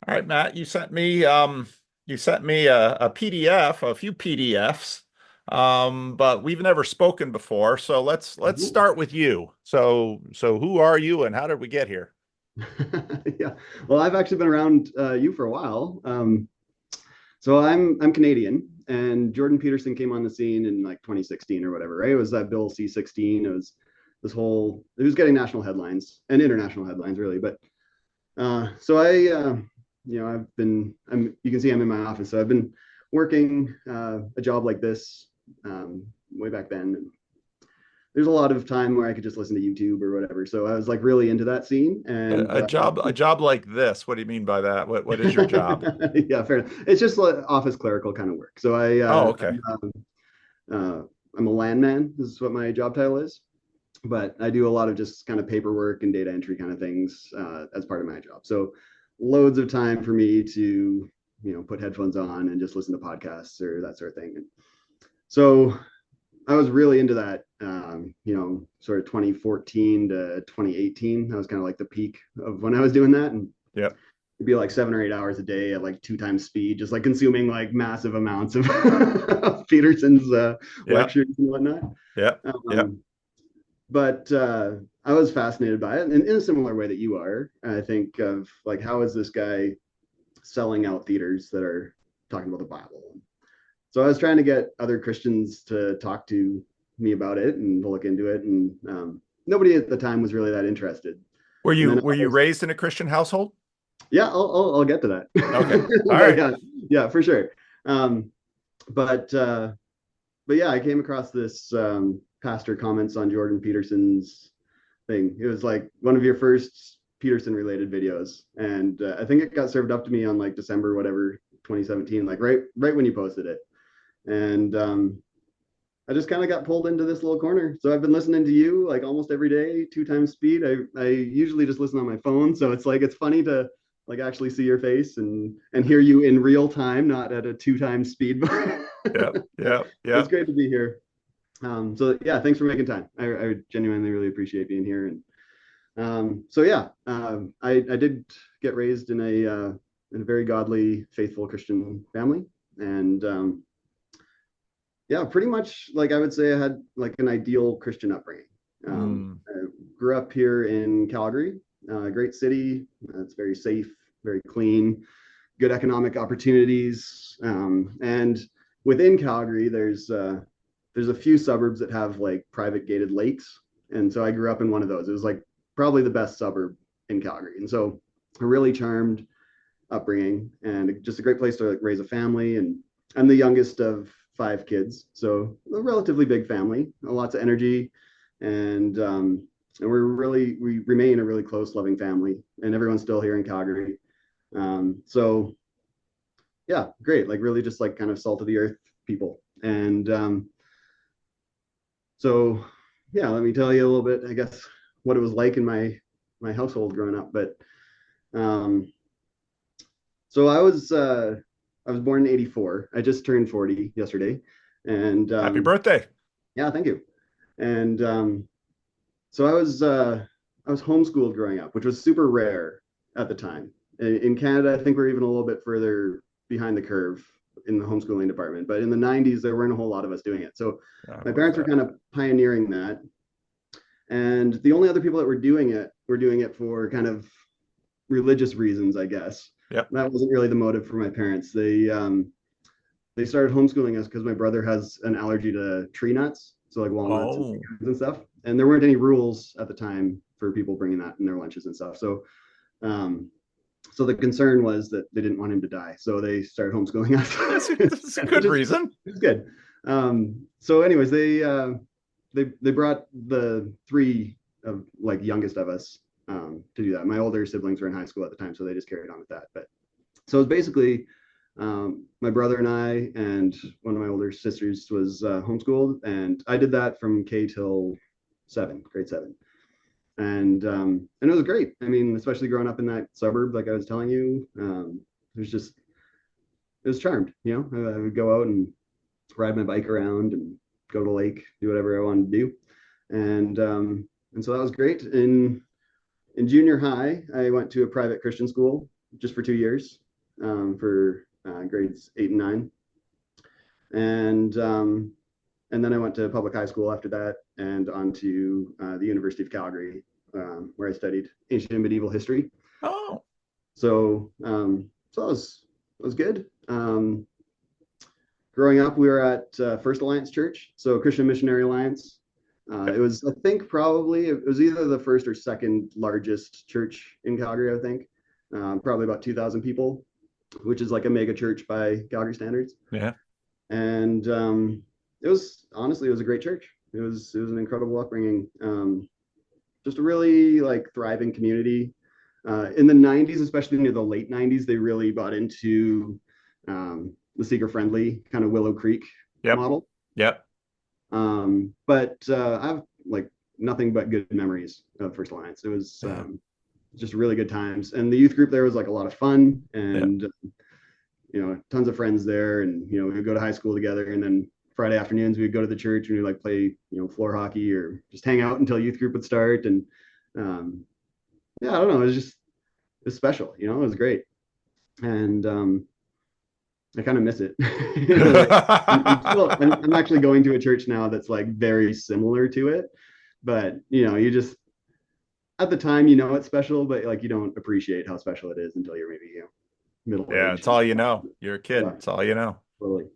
All right, Matt, you sent me a PDF, a few PDFs, but we've never spoken before. So let's Mhm. start with you. So who are you and how did we get here? Yeah. Well, I've actually been around you for a while. So I'm Canadian, and Jordan Peterson came on the scene in like 2016 or whatever, right? It was that Bill C-16. It was this whole. It was getting national headlines and international headlines, really. But so I've been. You can see I'm in my office. So I've been working a job like this way back then. There's a lot of time where I could just listen to YouTube or whatever. So I was like really into that scene. And A job like this. What do you mean by that? What is your job? yeah, fair enough. It's just like office clerical kind of work. So Oh, okay. I'm a landman. This is what my job title is. But I do a lot of just kind of paperwork and data entry kind of things as part of my job. So loads of time for me to put headphones on and just listen to podcasts or that sort of thing. And so I was really into that, sort of 2014 to 2018. That was kind of like the peak of when I was doing that. And Yep. it'd be like 7 or 8 hours a day at like two times speed, just like consuming like massive amounts of, of Peterson's Yep. lectures and whatnot. Yep. Yep. Um, but I was fascinated by it. And in a similar way that you are, I think of like, how is this guy selling out theaters that are talking about the Bible? So I was trying to get other Christians to talk to me about it and to look into it, and nobody at the time was really that interested. And then Were you raised in a Christian household? yeah, I'll get to that. Okay. All But right. yeah, for sure. Um, but uh, but yeah, I came across this pastor comments on Jordan Peterson's thing. It was like one of your first Peterson related videos, and I think it got served up to me on like December whatever 2017, like right when you posted it. And I just kind of got pulled into this little corner. So I've been listening to you like almost every day, two times speed. I usually just listen on my phone, so it's like it's funny to like actually see your face and hear you in real time, not at a two times speed. Yep. Yep. It's Yep. great to be here. So yeah, thanks for making time. I genuinely really appreciate being here. And so yeah, I did get raised in a very godly, faithful Christian family, and yeah, pretty much like I would say I had like an ideal Christian upbringing. Mm. I grew up here in Calgary, a great city. It's very safe, very clean, good economic opportunities. And within Calgary, there's a few suburbs that have like private gated lakes, and so I grew up in one of those. It was like probably the best suburb in Calgary, and so a really charmed upbringing and just a great place to like raise a family. And I'm the youngest of five kids, so a relatively big family, lots of energy, and we remain a really close, loving family, and everyone's still here in Calgary. So yeah, great, like really just like kind of salt of the earth people. And so yeah, let me tell you a little bit, I guess, what it was like in my household growing up. But um, So I was born in '84. I just turned 40 yesterday, and Happy birthday. yeah, thank you. And so I was homeschooled growing up, which was super rare at the time. In Canada, I think we're even a little bit further behind the curve in the homeschooling department. But in the '90s, there weren't a whole lot of us doing it. So I my believe parents were that. kind of pioneering that, and the only other people that were doing it for kind of religious reasons, I guess. Yep. That wasn't really the motive for my parents. They started homeschooling us because my brother has an allergy to tree nuts, so like walnuts and Oh, pecans and stuff. And there weren't any rules at the time for people bringing that in their lunches and stuff. Um, so the concern was that they didn't want him to die, so they started homeschooling that's a us, which good reason. is good. So, anyways, they brought the three of like youngest of us to do that. My older siblings were in high school at the time, so they just carried on with that. But so it was basically my brother and I and one of my older sisters was homeschooled, and I did that from K till grade seven, and it was great. I mean, especially growing up in that suburb, like I was telling you, it was just it was charmed. I would go out and ride my bike around and go to the lake, do whatever I wanted to do, and so that was great. In junior high, I went to a private Christian school, just for 2 years, for grades 8 and 9, and then I went to public high school after that, and on to the University of Calgary, where I studied ancient and medieval history. Oh, So that was good. Growing up, we were at First Alliance Church, so Christian Missionary Alliance. It was, I think, probably it was either the first or second largest church in Calgary. I think probably about 2,000 people, which is like a mega church by Calgary standards. yeah. And it was honestly, it was a great church. It was an incredible upbringing. Just a really like thriving community. In the 90s, especially near the late 90s, they really bought into the seeker friendly kind of Willow Creek Yep. model. Yep. But I have like nothing but good memories of First Alliance. It was just really good times, and the youth group there was like a lot of fun, Yeah. and tons of friends there, and we would go to high school together, and then Friday afternoons we'd go to the church and we'd like play floor hockey or just hang out until youth group would start, and yeah, I don't know, it was special, it was great, and I kind of miss it. I'm actually going to a church now that's like very similar to it, but you just at the time it's special, but like you don't appreciate how special it is until you're maybe middle Yeah, it's aged. all you know. You're a kid. Yeah, It's all you know. totally.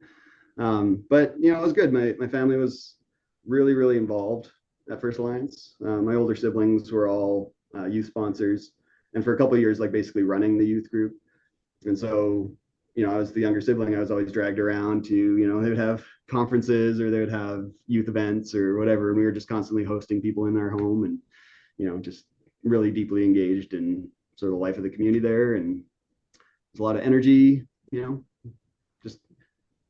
But it was good. My family was really really involved at First Alliance. My older siblings were all youth sponsors, and for a couple of years, like basically running the youth group. And so I was the younger sibling. I was always dragged around to, they would have conferences or they would have youth events or whatever. And we were just constantly hosting people in our home and, just really deeply engaged in sort of the life of the community there. And there's a lot of energy, just,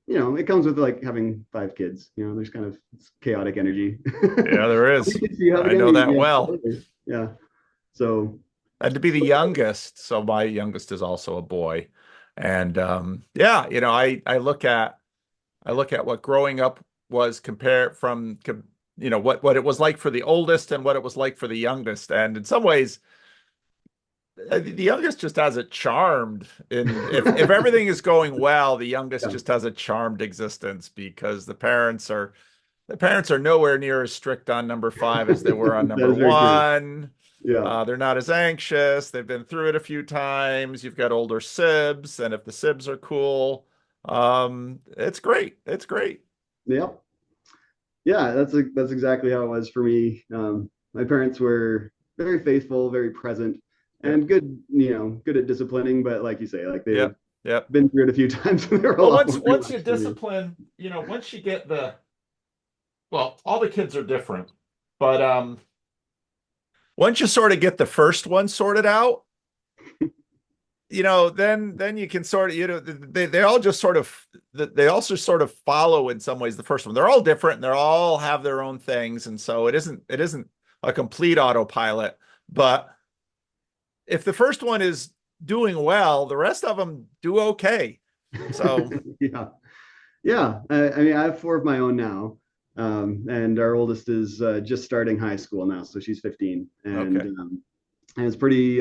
it comes with like having 5 kids, there's kind of chaotic energy. Yeah, there How many is. kids do you have I again? know that well. Yeah. So, I had to be the youngest, so my youngest is also a boy. And yeah, I look at what growing up was compared from what it was like for the oldest and what it was like for the youngest. And in some ways, the youngest just has it charmed. And if everything is going well, the youngest yeah, just has a charmed existence because the parents are nowhere near as strict on number 5 as they were on that number is very true. 1. Yeah. They're not as anxious. They've been through it a few times. You've got older sibs, and if the sibs are cool, it's great. It's great. Yeah. Yeah, that's exactly how it was for me. My parents were very faithful, very present, Yep. and good, good at disciplining. But like you say, like they've Yep. Yep. been through it a few times, and they're a Well, lot once more once you relaxed than me. discipline, once you get all the kids are different, but once you sort of get the first one sorted out, then you can sort of, they all just sort of, they also sort of follow in some ways the first one. They're all different and they all have their own things. And so it isn't a complete autopilot, but if the first one is doing well, the rest of them do okay. So Yeah, yeah. I mean, I have 4 of my own now, and our oldest is just starting high school now, so she's 15, okay. and it's pretty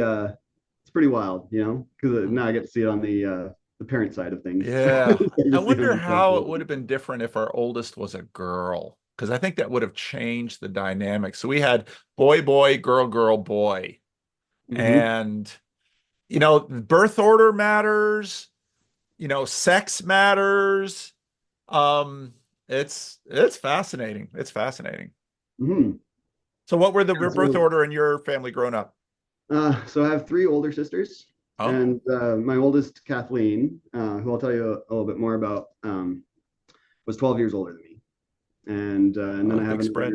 wild, because now I get to see it on the parent side of things. Yeah. I Just the wonder younger side. how it would have been different if our oldest was a girl, because I think that would have changed the dynamic. So we had boy, boy, girl, girl, boy. Mhm. And, birth order matters, sex matters. It's fascinating. It's fascinating. Mhm. So what were the Yeah, birth so order in your family growing up? so I have 3 older sisters, Oh, and my oldest, Kathleen, who I'll tell you a little bit more about, was 12 years older than me, and then oh, I have big spread.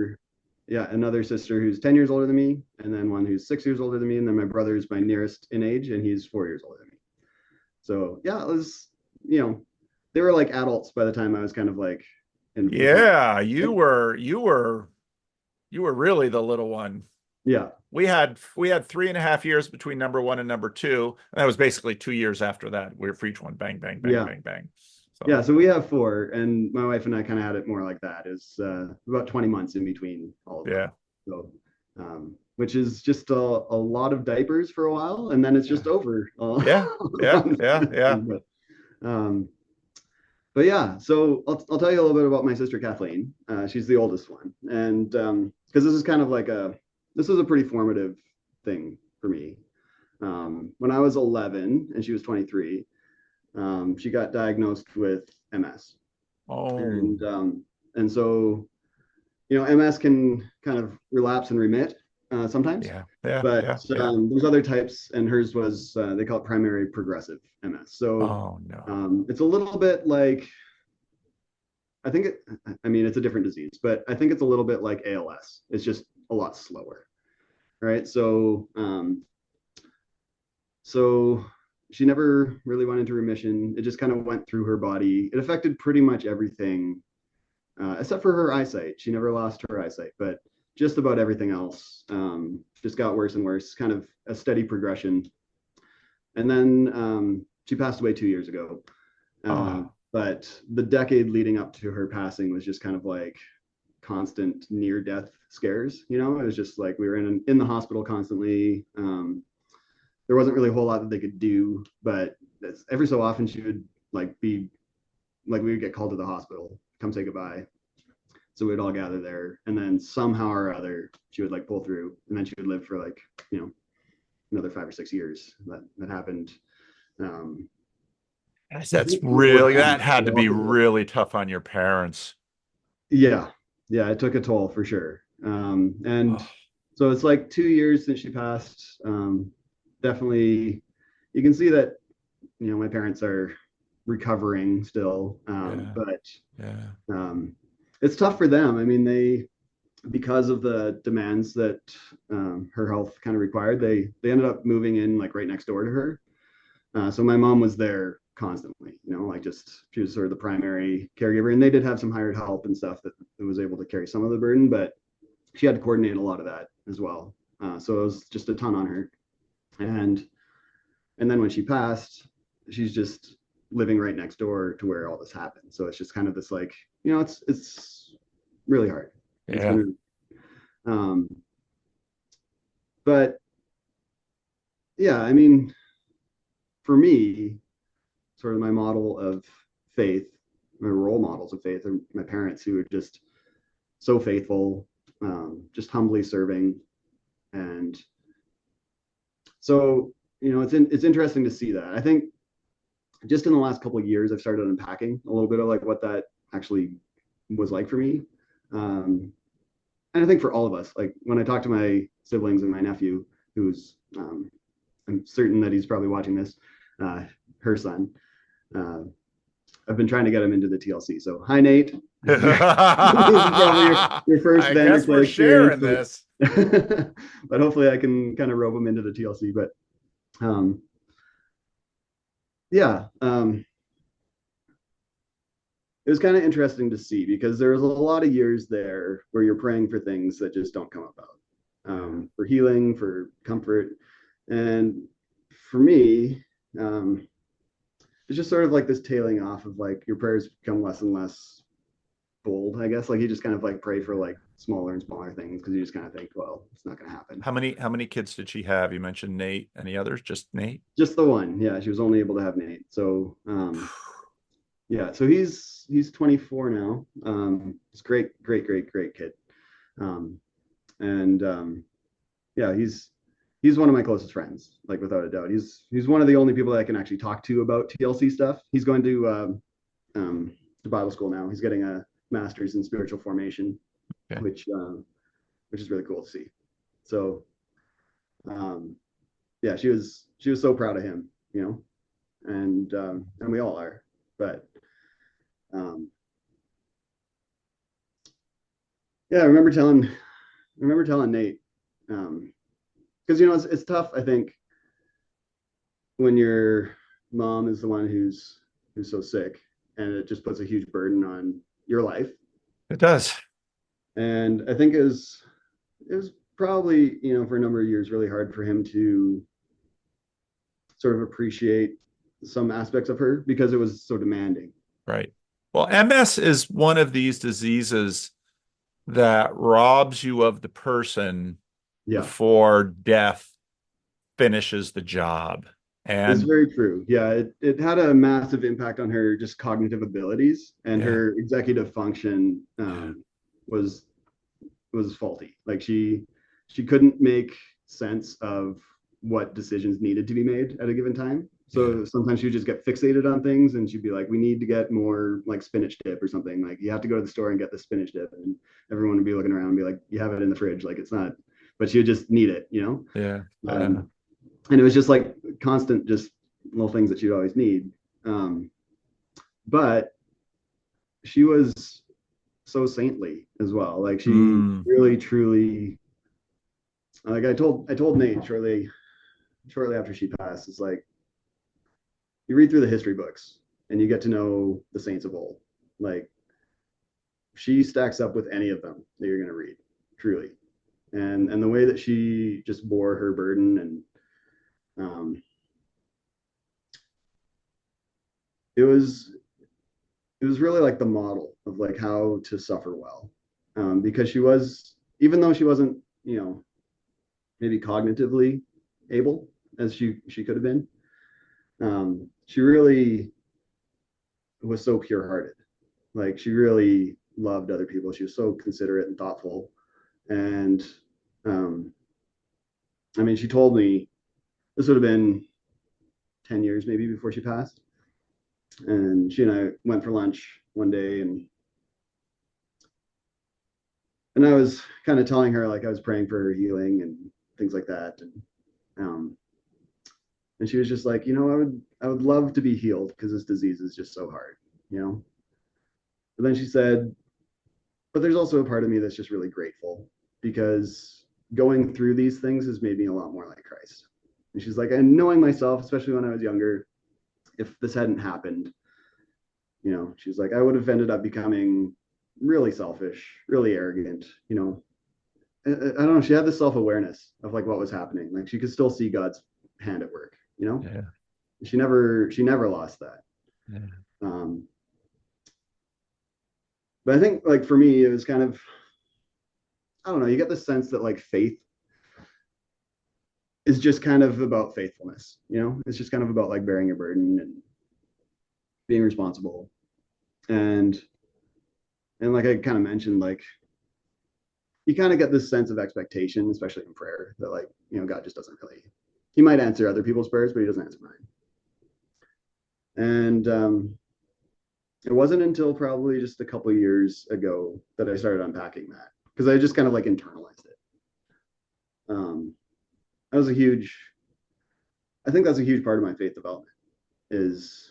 another sister who's 10 years older than me, and then one who's 6 years older than me, and then my brother is my nearest in age, and he's 4 years older than me. So yeah, it was, they were like adults by the time I was kind of like in college. Yeah, you were really the little one. Yeah, We had 3.5 years between number 1 and number 2. And that was basically 2 years after that. We were for each one. Bang, bang, bang, yeah, bang, bang. yeah. So So we have 4, and my wife and I kind of had it more like that. Is about 20 months in between all of them. yeah. So which is just a lot of diapers for a while, and then it's just Yeah. over. Yeah. Yeah. Yeah. Yeah. Um, but yeah, so I'll tell you a little bit about my sister Kathleen. She's the oldest one, and because this is kind of like this was a pretty formative thing for me. When I was 11 and she was 23, she got diagnosed with MS, Oh, and so MS can kind of relapse and remit sometimes, yeah. Yeah. but Yeah. Yeah. there's other types, and hers was they call it primary progressive MS. So Oh no. it's a little bit like I think it. I mean, it's a different disease, but I think it's a little bit like ALS. It's just a lot slower, right? So she never really went into remission. It just kind of went through her body. It affected pretty much everything except for her eyesight. She never lost her eyesight, but just about everything else just got worse and worse, kind of a steady progression. And then she passed away 2 years ago. Oh, But the decade leading up to her passing was just kind of like constant near death scares. It was just like we were in the hospital constantly. There wasn't really a whole lot that they could do, but every so often she would be like we would get called to the hospital, come say goodbye. So we'd all gather there, and then somehow or other she would pull through, and then she would live for another 5 or 6 years. That happened. Um, that's Towards really, that had to be the really tough on your parents. Yeah, yeah, it took a toll for sure. And Oh, so it's like 2 years since she passed. Definitely, you can see that my parents are recovering still, yeah. but Yeah. um, it's tough for them. I mean, because of the demands that her health kind of required, they ended up moving in right next door to her. So my mom was there constantly, just she was sort of the primary caregiver, and they did have some hired help and stuff that was able to carry some of the burden, but she had to coordinate a lot of that as well. So it was just a ton on her, and and then when she passed, she's just living right next door to where all this happened. So it's just kind of this it's really hard. It's Yeah. been, um, but yeah, I mean, for me, sort of my model of faith, my role models of faith are my parents who are just so faithful, just humbly serving. And so, it's interesting to see that. I think just in the last couple of years, I've started unpacking a little bit of what that actually was like for me. Um, and I think for all of us, like when I talk to my siblings and my nephew, who's, I'm certain that he's probably watching this, uh, her son, uh, I've been trying to get him into the TLC. So, hi, Nate. This is probably your first I guess we're Vanderplay experience, sharing this. but hopefully I can kind of rope him into the TLC. But um, yeah, it was kind of interesting to see because there was a lot of years there where you're praying for things that just don't come about, Yeah. for healing, for comfort. And for me, um, it's just sort of like this tailing off of your prayers become less and less bold, I guess. Like you just kind of pray for smaller and smaller things because you just kind of think, well, it's not going to happen. How many kids did she have? You mentioned Nate. Any others? Just Nate? Just the one. Yeah, she was only able to have Nate. So yeah, so he's 24 now. He's great, great, great, great kid. Um, and yeah, he's one of my closest friends, without a doubt. He's one of the only people that I can actually talk to about TLC stuff. He's going to Bible school now. He's getting a master's in spiritual formation, Okay. which is really cool to see. So um, yeah, she was so proud of him, and we all are. But um, yeah, I remember telling Nate, because it's tough. I think when your mom is the one who's so sick, and it just puts a huge burden on your life. It does. And I think it was probably for a number of years really hard for him to sort of appreciate some aspects of her because it was so demanding. Right. Well, MS is one of these diseases that robs you of the person Yeah, before death finishes the job. it's And very true. Yeah, it had a massive impact on her just cognitive abilities, and yeah, her executive function yeah, was faulty. Like she couldn't make sense of what decisions needed to be made at a given time. yeah, So sometimes she would just get fixated on things, and she'd be like, "We need to get more like spinach dip or something. Like you have to go to the store and get the spinach dip." And everyone would be looking around and be like, "You have it in the fridge. Like it's not." But she would just need it, you yeah, know. yeah. And it was just like constant, just little things that she'd always need. Um, but she was so saintly as well. Like she Mm, really, truly, like I told Nate shortly after she passed, it's like you read through the history books and you get to know the saints of old. Like she stacks up with any of them that you're going to read, truly. And the way that she just bore her burden, and um, it was it was really like the model of like how to suffer well, because she was, even though she wasn't, maybe cognitively able as she could have been, she really was so pure hearted. Like she really loved other people. She was so considerate and thoughtful. And um, I mean, she told me this would have been 10 years maybe before she passed. And she and I went for lunch one day, and I was kind of telling her like I was praying for her healing and things like that. Um, and she was just like, I would love to be healed because this disease is just so hard, you know. But then she said, but there's also a part of me that's just really grateful because going through these things has made me a lot more like Christ. And she's like, and knowing myself, especially when I was younger, if this hadn't happened, she's like, I would have ended up becoming really selfish, really arrogant, I don't know. She had this self awareness of like what was happening. Like she could still see God's hand at work, yeah, She never lost that. yeah. Um, but I think like for me, it was kind of, I don't know, you get the sense that like faith is just kind of about faithfulness. It's just kind of about like bearing your burden and being responsible. And like I kind of mentioned, like you kind of get this sense of expectation, especially in prayer, that like, God just doesn't really, he might answer other people's prayers, but he doesn't answer mine. And it wasn't until probably just a couple of years ago that I started unpacking that, because I just kind of like internalized it. That was a huge, I think that's a huge part of my faith development is,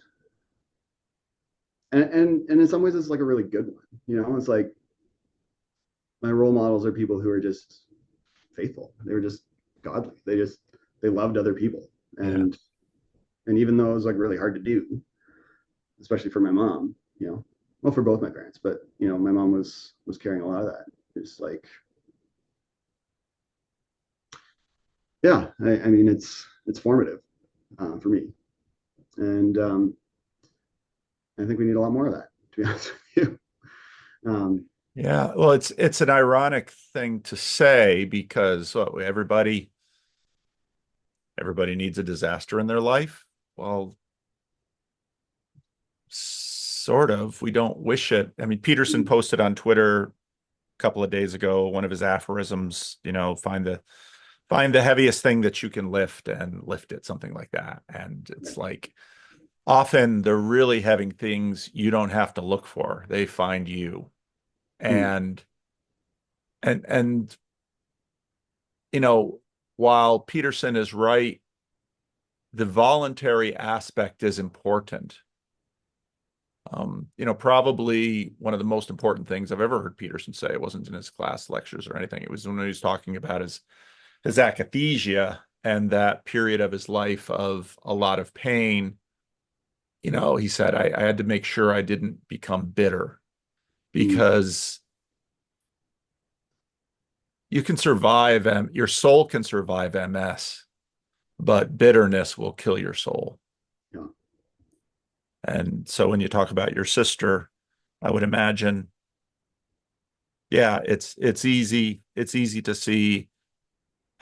and in some ways it's like a really good one. It's like my role models are people who are just faithful. They were just godly. They loved other people. Yeah. And even though it was like really hard to do, especially for my mom, well, for both my parents, but my mom was carrying a lot of that. It's like, yeah, I mean, it's formative for me, and I think we need a lot more of that. To be honest with you, Yeah, well, it's an ironic thing to say because everybody needs a disaster in their life. Well, sort of. We don't wish it. I mean, Peterson posted on Twitter a couple of days ago one of his aphorisms, find the heaviest thing that you can lift and lift it, something like that. And it's like often the really heavy things you don't have to look for. They find you. mm, And and you know, while Peterson is right, the voluntary aspect is important. Probably one of the most important things I've ever heard Peterson say. It wasn't in his class lectures or anything. It was when he was talking about his akathisia and that period of his life of a lot of pain. He said, I had to make sure I didn't become bitter mm, because you can survive, your soul can survive MS, but bitterness will kill your soul. yeah, And so when you talk about your sister, I would imagine, yeah, it's easy to see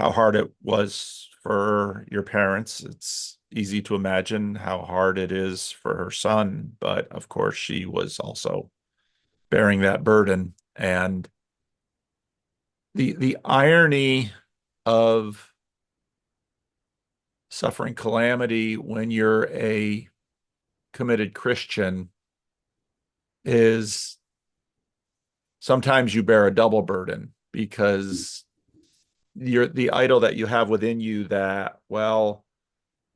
how hard it was for your parents. It's easy to imagine how hard it is for her son, but of course she was also bearing that burden. And the irony of suffering calamity when you're a committed Christian is sometimes you bear a double burden because you're the idol that you have within you that, well,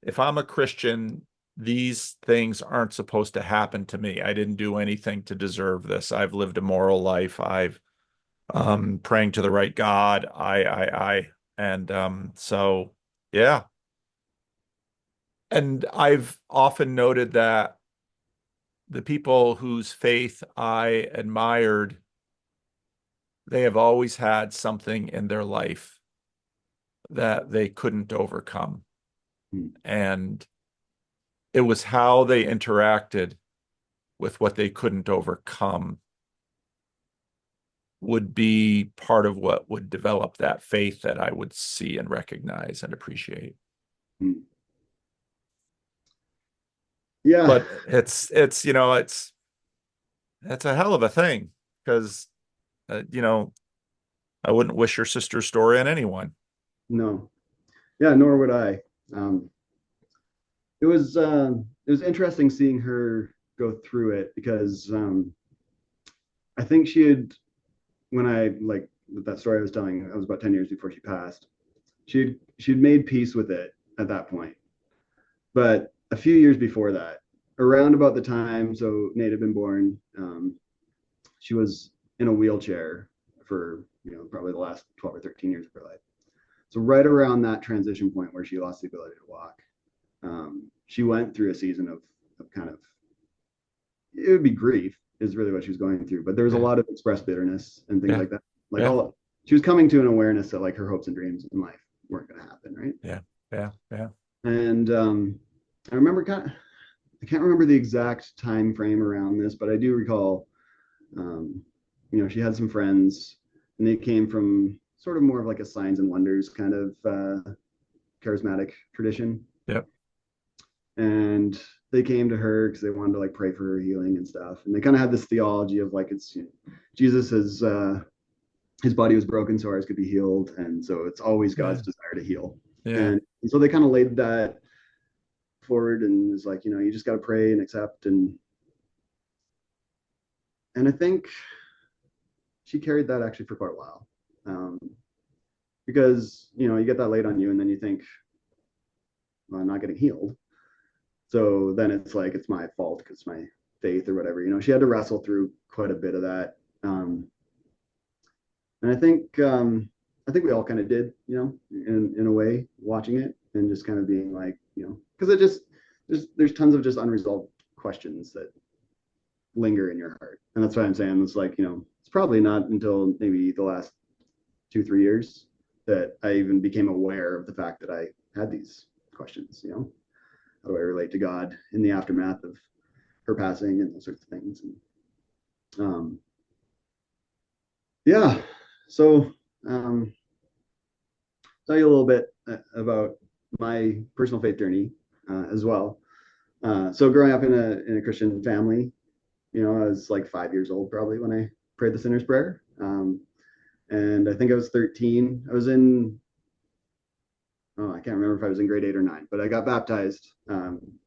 if I'm a Christian, these things aren't supposed to happen to me. I didn't do anything to deserve this. I've lived a moral life. I've praying to the right God. And so yeah. And I've often noted that the people whose faith I admired, they have always had something in their life that they couldn't overcome. Hmm. And it was how they interacted with what they couldn't overcome would be part of what would develop that faith that I would see and recognize and appreciate. Hmm. Yeah, But it's a hell of a thing because you know, I wouldn't wish your sister's story on anyone. no, yeah, nor would I. Um, it was interesting seeing her go through it because I think she had when I like that story I was telling, I was about 10 years before she passed. She'd made peace with it at that point. But a few years before that, around about the time so Nate had been born, she was in a wheelchair for probably the last 12 or 13 years of her life. So right around that transition point where she lost the ability to walk, she went through a season of kind of, it would be grief is really what she was going through, but there was a Yeah, lot of expressed bitterness and things yeah, like that. Like yeah, she was coming to an awareness that like her hopes and dreams in life weren't going to happen, right? yeah, yeah, yeah, And I remember I can't remember the exact time frame around this, but I do recall, um, she had some friends, and they came from sort of more of like a signs and wonders kind of charismatic tradition, yeah, and they came to her because they wanted to like pray for her healing and stuff, and they kind of had this theology of like it's Jesus is his body was broken so ours could be healed, and so it's always yeah, God's desire to heal, yeah, and so they kind of laid that forward and was like, you just got to pray and accept, and I think she carried that actually for quite a while, because you get that laid on you, and then you think, well, I'm not getting healed, so then it's like it's my fault because my faith or whatever. She had to wrestle through quite a bit of that, and I think we all kind of did, in a way, watching it and just kind of being like, because it just there's tons of just unresolved questions that linger in your heart, and that's why I'm saying it's like, it's probably not until maybe the last 2 3 years that I even became aware of the fact that I had these questions. How do I relate to God in the aftermath of her passing and those sorts of things? And yeah, so tell you a little bit about my personal faith journey as well. So growing up in a Christian family, I was like 5 years old probably when I prayed the sinner's prayer. And I think I was 13. I was in, oh, I can't remember if I was in grade 8 or 9, but I got baptized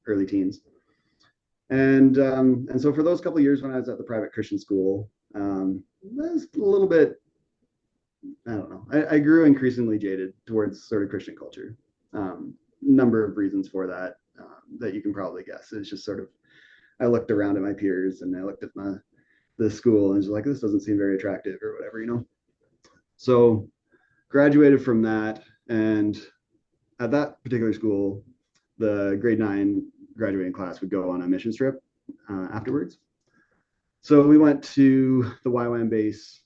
early teens. And so for those couple of years when I was at the private Christian school, I was a little bit, I don't know. I grew increasingly jaded towards sort of Christian culture. Number of reasons for that that you can probably guess. It's just sort of, I looked around at my peers and I looked at the school and was like, this doesn't seem very attractive or whatever. So graduated from that, and at that particular school, the grade 9 graduating class would go on a mission trip afterwards. So we went to the YWAM base.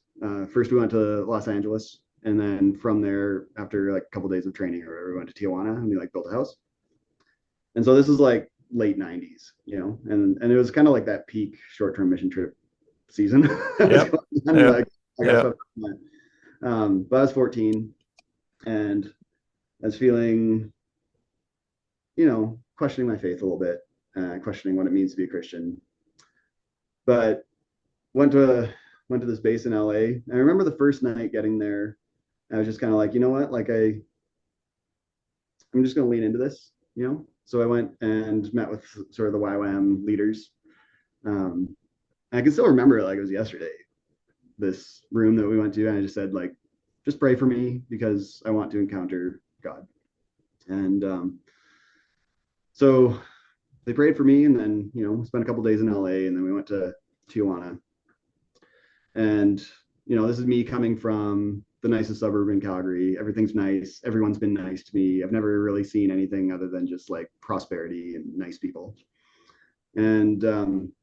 First, we went to Los Angeles, and then from there, after like a couple of days of training, or we went to Tijuana, and we like built a house. And so this is like late '90s, and it was kind of like that peak short-term mission trip season. yep, And yep, like I got yep, swept. But I was 14, and I was feeling, questioning my faith a little bit, questioning what it means to be a Christian. But went to went to this base in LA. And I remember the first night getting there, I was just kind of like, you know what? Like I'm just gonna lean into this. So I went and met with sort of the YWAM leaders. I can still remember it like it was yesterday, this room that we went to, and I just said, like, just pray for me because I want to encounter God. And so they prayed for me, and then spent a couple days in LA, and then we went to Tijuana. And this is me coming from the nicest suburb in Calgary. Everything's nice. Everyone's been nice to me. I've never really seen anything other than just like prosperity and nice people. And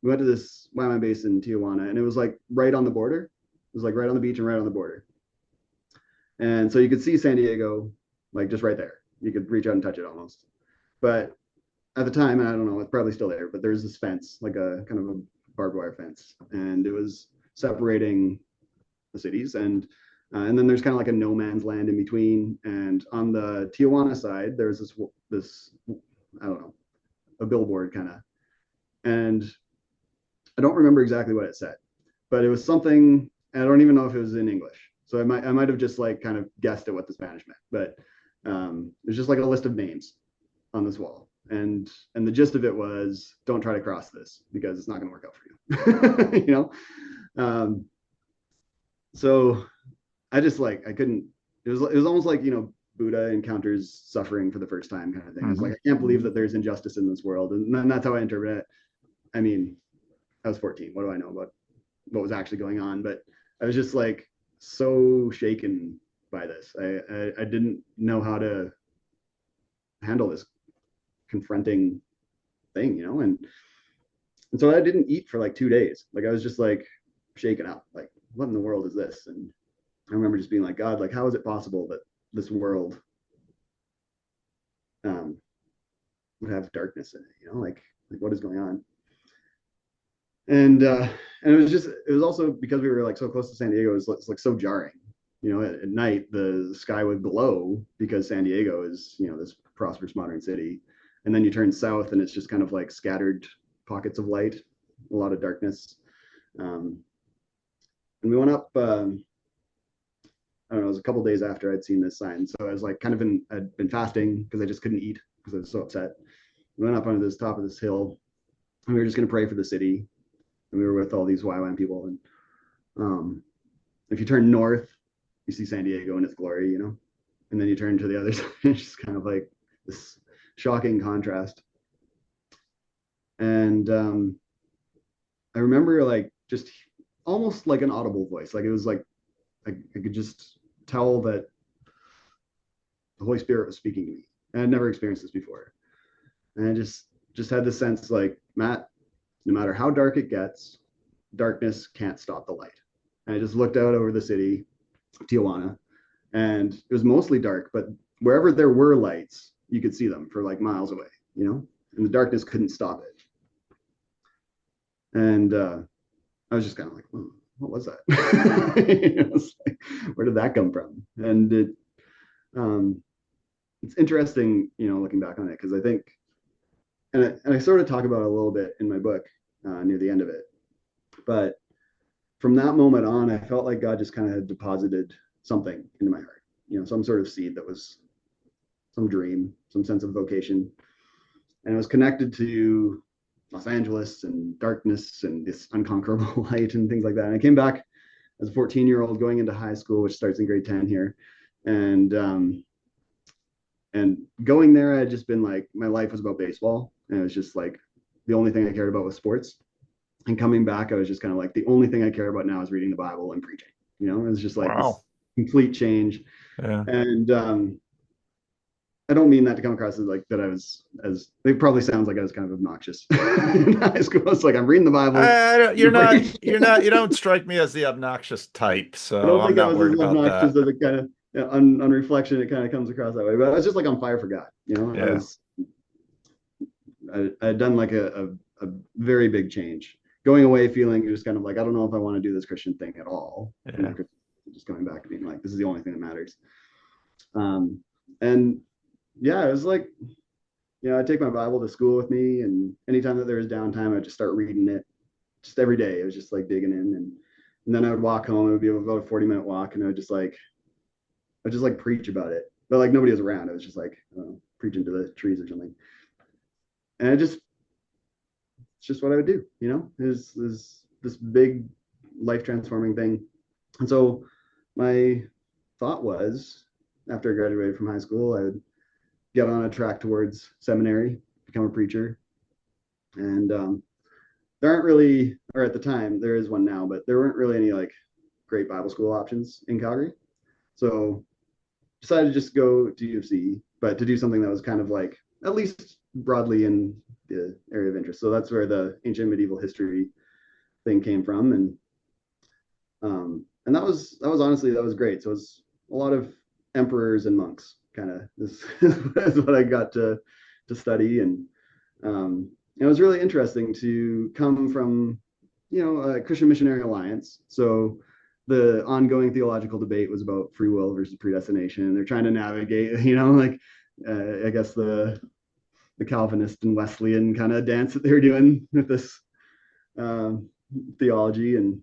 we went to this YWAM base in Tijuana, and it was like right on the border. It was like right on the beach and right on the border. And so you could see San Diego, like just right there. You could reach out and touch it almost. But at the time, and I don't know, it's probably still there, but there's this fence, like a kind of a barbed wire fence, and it was separating the cities. And then there's kind of like a no man's land in between. And on the Tijuana side, there's this I don't know, a billboard kind of, and I don't remember exactly what it said, but it was something. I don't even know if it was in English. So I might have just like kind of guessed at what the Spanish meant, but there's just like a list of names on this wall, and the gist of it was, don't try to cross this because it's not going to work out for you. So I just like I couldn't. It was almost like Buddha encounters suffering for the first time kind of thing. It's like I can't believe that there's injustice in this world, and then that's how I interpret it. I mean, I was 14. What do I know about what was actually going on? But I was just like so shaken by this. I didn't know how to handle this confronting thing. And so I didn't eat for like 2 days. Like I was just like shaken up. Like, what in the world is this? And I remember just being like, God, like, how is it possible that this world um, would have darkness in it? Like what is going on? And it was also because we were like so close to San Diego, it's like so jarring. At night the sky would glow because San Diego is this prosperous modern city, and then you turn south and it's just kind of like scattered pockets of light, a lot of darkness. And we went up. I don't know. It was a couple days after I'd seen this sign, so I was like I'd been fasting because I just couldn't eat because I was so upset. We went up onto this top of this hill, and we were just going to pray for the city. And we were with all these YWAM people. And if you turn north, you see San Diego in its glory. And then you turn to the other side, it's just kind of like this shocking contrast. And I remember like just almost like an audible voice. Like it was like I could just tell that the Holy Spirit was speaking to me. And I'd never experienced this before. And I just had this sense like, Matt, no matter how dark it gets, darkness can't stop the light. And I just looked out over the city, Tijuana, and it was mostly dark, but wherever there were lights, you could see them for like miles away, and the darkness couldn't stop it. And I was just kind of like, what was that? Like, where did that come from? And it's interesting, looking back on it, because I think, and I sort of talk about it a little bit in my book near the end of it. But from that moment on, I felt like God just kind of had deposited something into my heart, some sort of seed that was some dream, some sense of vocation. And it was connected to Los Angeles and darkness and this unconquerable light and things like that. And I came back as a 14-year-old going into high school, which starts in grade 10 here. And going there, I had just been like, my life was about baseball. And it was just like, the only thing I cared about was sports. And coming back, I was just kind of like, the only thing I care about now is reading the Bible and preaching. It was just like this complete change. Yeah. And I don't mean that to come across as like that I was as it probably sounds like I was kind of obnoxious in high school. It's like I'm reading the Bible. You don't strike me as the obnoxious type, I so don't I'm think I not was worried as about obnoxious that. as it kind of on reflection, it kind of comes across that way. But I was just like on fire for God. Yeah. I had done like a very big change. Going away feeling just kind of like, I don't know if I want to do this Christian thing at all. Yeah. Just coming back being like, this is the only thing that matters. And yeah, it was like, I take my Bible to school with me, and anytime that there was downtime, I'd just start reading it just every day. It was just like digging in, and then I would walk home. It would be about a 40-minute walk, and I would just like preach about it. But like nobody was around. I was just like preaching to the trees or something. And it's just what I would do, is this big life transforming thing. And so my thought was, after I graduated from high school, I would get on a track towards seminary, become a preacher. And there aren't really, or at the time, there is one now, but there weren't really any like great Bible school options in Calgary. So decided to just go to U of C, but to do something that was kind of like at least broadly in the area of interest. So that's where the ancient medieval history thing came from, and that was honestly that was great. So it was a lot of emperors and monks, kind of this is what I got to study, and it was really interesting to come from a Christian Missionary Alliance. So the ongoing theological debate was about free will versus predestination. They're trying to navigate, like I guess the Calvinist and Wesleyan kind of dance that they were doing with this um, theology, and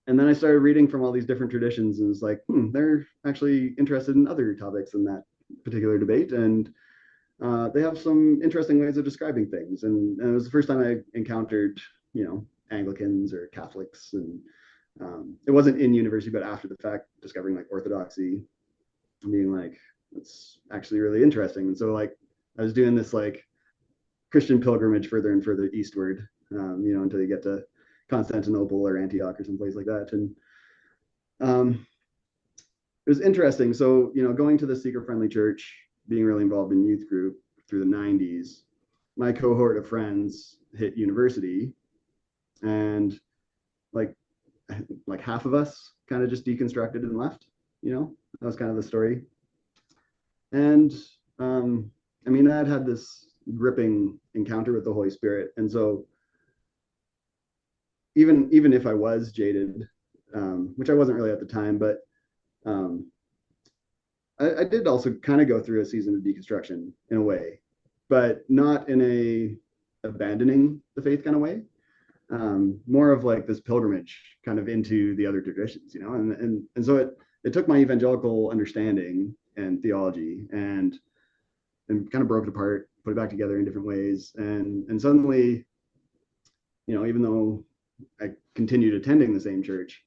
then I started reading from all these different traditions, and it's like, they're actually interested in other topics in that particular debate, and they have some interesting ways of describing things. And it was the first time I encountered, Anglicans or Catholics, and it wasn't in university, but after the fact, discovering like Orthodoxy, and being like, it's actually really interesting. And so like I was doing this like Christian pilgrimage further and further eastward, until you get to Constantinople or Antioch or someplace like that. And um, it was interesting. So, going to the seeker friendly church, being really involved in youth group through the 90s, my cohort of friends hit university, and like half of us kind of just deconstructed and left. That was kind of the story. And I mean, I had this gripping encounter with the Holy Spirit, and so even if I was jaded, which I wasn't really at the time, but um, I did also kind of go through a season of deconstruction in a way, but not in a abandoning the faith kind of way. More of like this pilgrimage kind of into the other traditions, and so it took my evangelical understanding and theology and kind of broke it apart, put it back together in different ways, and suddenly, even though I continued attending the same church,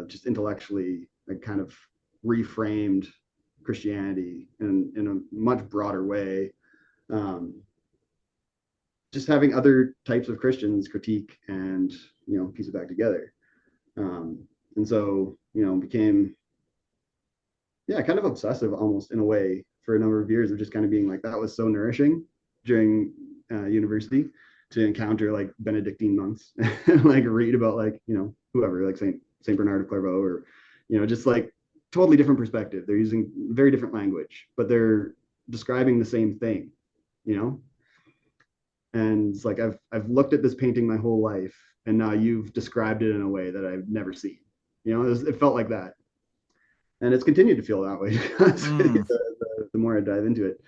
just intellectually, I kind of reframed Christianity in a much broader way. Um, just having other types of Christians critique and piece it back together, and so became kind of obsessive almost in a way for a number of years of just kind of being like that was so nourishing during university to encounter like Benedictine monks and like read about like whoever like Saint Bernard of Clairvaux or just like totally different perspective. They're using very different language, but they're describing the same thing, you know. And it's like I've looked at this painting my whole life, and now you've described it in a way that I've never seen. It felt like that, and it's continued to feel that way Mm, the more I dive into it.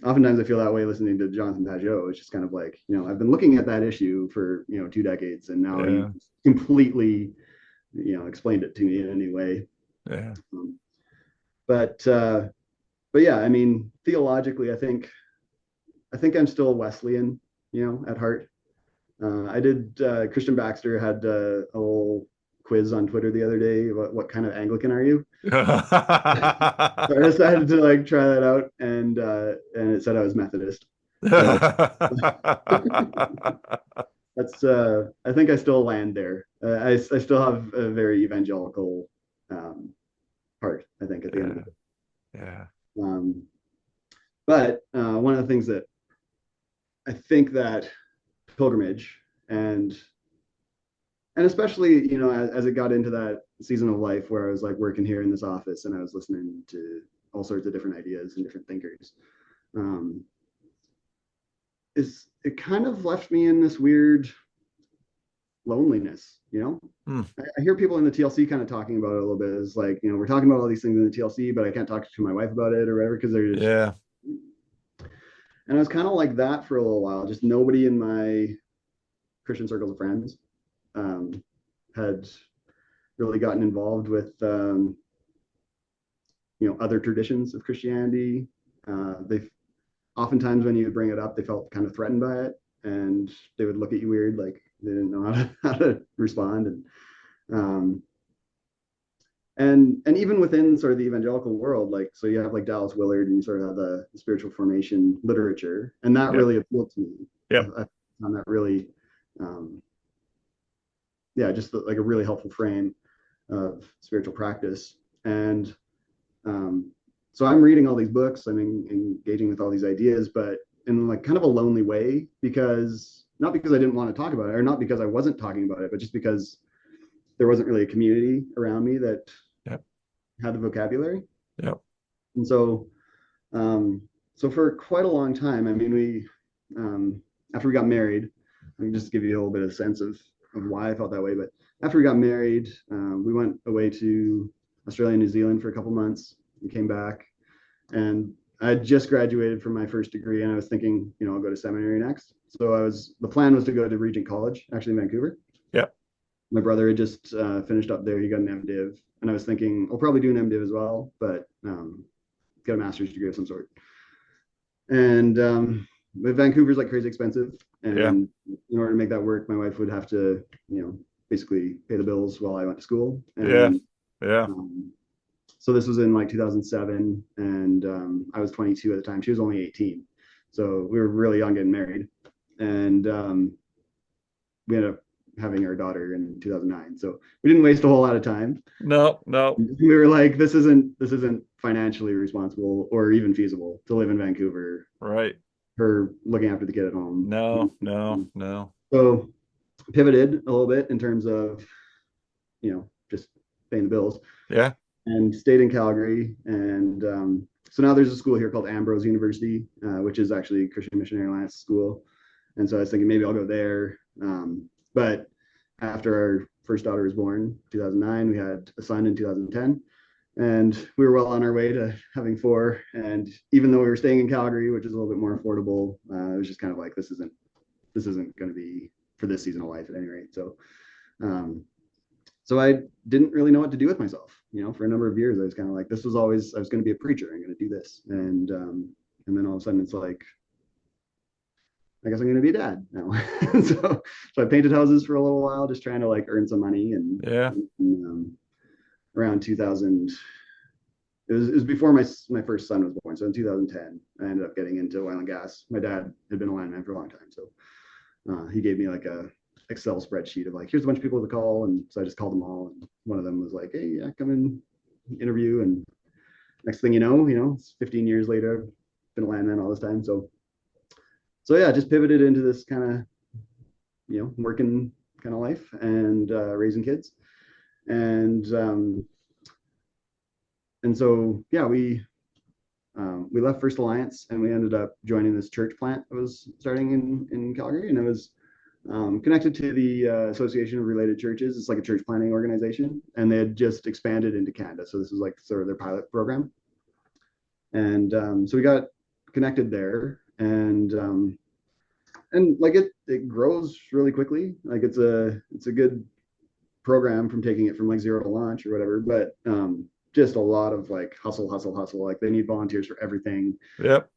Oftentimes I feel that way listening to Jonathan Pajot. It's just kind of like, I've been looking at that issue for, 2 decades, and now you yeah, completely, explained it to me in a new way. yeah. Um, but, uh, but yeah, I mean, theologically, I think I'm still Wesleyan, at heart. I did, Christian Baxter had a little quiz on Twitter the other day about what kind of Anglican are you? So I decided to like try that out, and it said I was Methodist. So that's I think I still land there. I still have a very evangelical um, heart. I think at the end of Yeah, the day. yeah. Um, but one of the things that I think that pilgrimage and especially as it got into that season of life where I was like working here in this office and I was listening to all sorts of different ideas and different thinkers, um, is it kind of left me in this weird loneliness. Hmm. I hear people in the TLC kind of talking about it a little bit. It's like, we're talking about all these things in the TLC, but I can't talk to my wife about it or whatever because they're just Yeah. And I was kind of like that for a little while. Just nobody in my Christian circles of friends um, had really gotten involved with other traditions of Christianity. They oftentimes when you bring it up, they felt kind of threatened by it, and they would look at you weird, like they didn't know how to respond. Um, and even within sort of the evangelical world, like so you have like Dallas Willard, and you sort of have the spiritual formation literature, and that Yep. really appealed to me. Yep. I found that really, um, yeah, just like a really helpful frame of spiritual practice. And um, so I'm reading all these books, I'm engaging with all these ideas, but in like kind of a lonely way, because not because I didn't want to talk about it, or not because I wasn't talking about it, but just because there wasn't really a community around me that Yep. had the vocabulary. Yep. And um, so for quite a long time, I mean, after we got married, I can just give you a little bit of a sense of why I felt that way. But after we got married, we went away to Australia and New Zealand for a couple months and came back. And I had just graduated from my first degree, and I was thinking, I'll go to seminary next. So the plan was to go to Regent College, actually in Vancouver. Yep. My brother had just finished up there. He got an MDiv, and I was thinking I'll probably do an MDiv as well, but get a master's degree of some sort. And but Vancouver's like crazy expensive, Yeah. and in order to make that work, my wife would have to, basically pay the bills while I went to school. Yeah. And Yeah. um, so this was in like 2007, and I was 22 at the time. She was only 18, so we were really young getting married, and we ended up having our daughter in 2009. So we didn't waste a whole lot of time. No, no. We were like, this isn't financially responsible or even feasible to live in Vancouver. Right. Her looking after the kid at home. No, no, no. So pivoted a little bit in terms of just paying the bills, Yeah. and stayed in Calgary. And so now there's a school here called Ambrose University, which is actually Christian Missionary Alliance school. And so I was thinking maybe I'll go there. But after our first daughter was born, 2009, we had a son in 2010, and we were well on our way to having four. And even though we were staying in Calgary, which is a little bit more affordable, it was just kind of like this isn't going to be for this season of life at any rate. So I didn't really know what to do with myself. For a number of years, I was kind of like, I was going to be a preacher. I'm going to do this, and then all of a sudden, it's like, I guess I'm going to be a dad now. so I painted houses for a little while, just trying to like earn some money. Yeah. And around 2000, it was before my first son was born. So in 2010, I ended up getting into oil and gas. My dad had been a lineman for a long time, so he gave me like a Excel spreadsheet of like, here's a bunch of people to call, and so I just called them all. And one of them was like, hey, yeah, come in, interview, and next thing you know, it's 15 years later, I've been a lineman all this time. So yeah, just pivoted into this kind of working kind of life, and raising kids, and so yeah, we left First Alliance, and we ended up joining this church plant that was starting in Calgary, and it was connected to the Association of Related Churches. It's like a church planting organization, and they had just expanded into Canada, so this was like sort of their pilot program. And so we got connected there, and like it grows really quickly. Like it's a good program from taking it from like zero to launch or whatever, but just a lot of like hustle. Like they need volunteers for everything. Yep.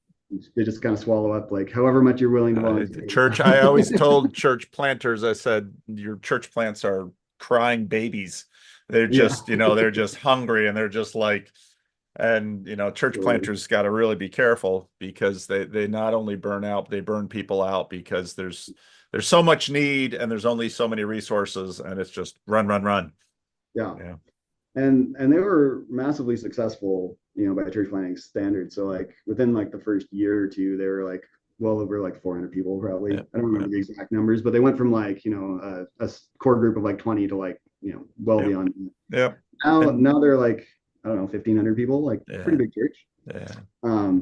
They just kind of swallow up like however much you're willing to volunteer. Church, I always told church planters, I said, your church plants are crying babies. They're Yeah, just, they're just hungry, and they're just like, and church totally. planters got to really be careful, because they not only burn out, they burn people out, because there's so much need, and there's only so many resources, and it's just run, run, run. Yeah. Yeah. And they were massively successful, by church planting standards. So like within like the first year or two, they were like well over like 400 people probably. Yeah. I don't Yeah. remember the exact numbers, but they went from like a core group of like 20 to like well Yeah. beyond. Yeah. And Now they're like, I don't know, 1,500 people, like pretty yeah. big church. Yeah.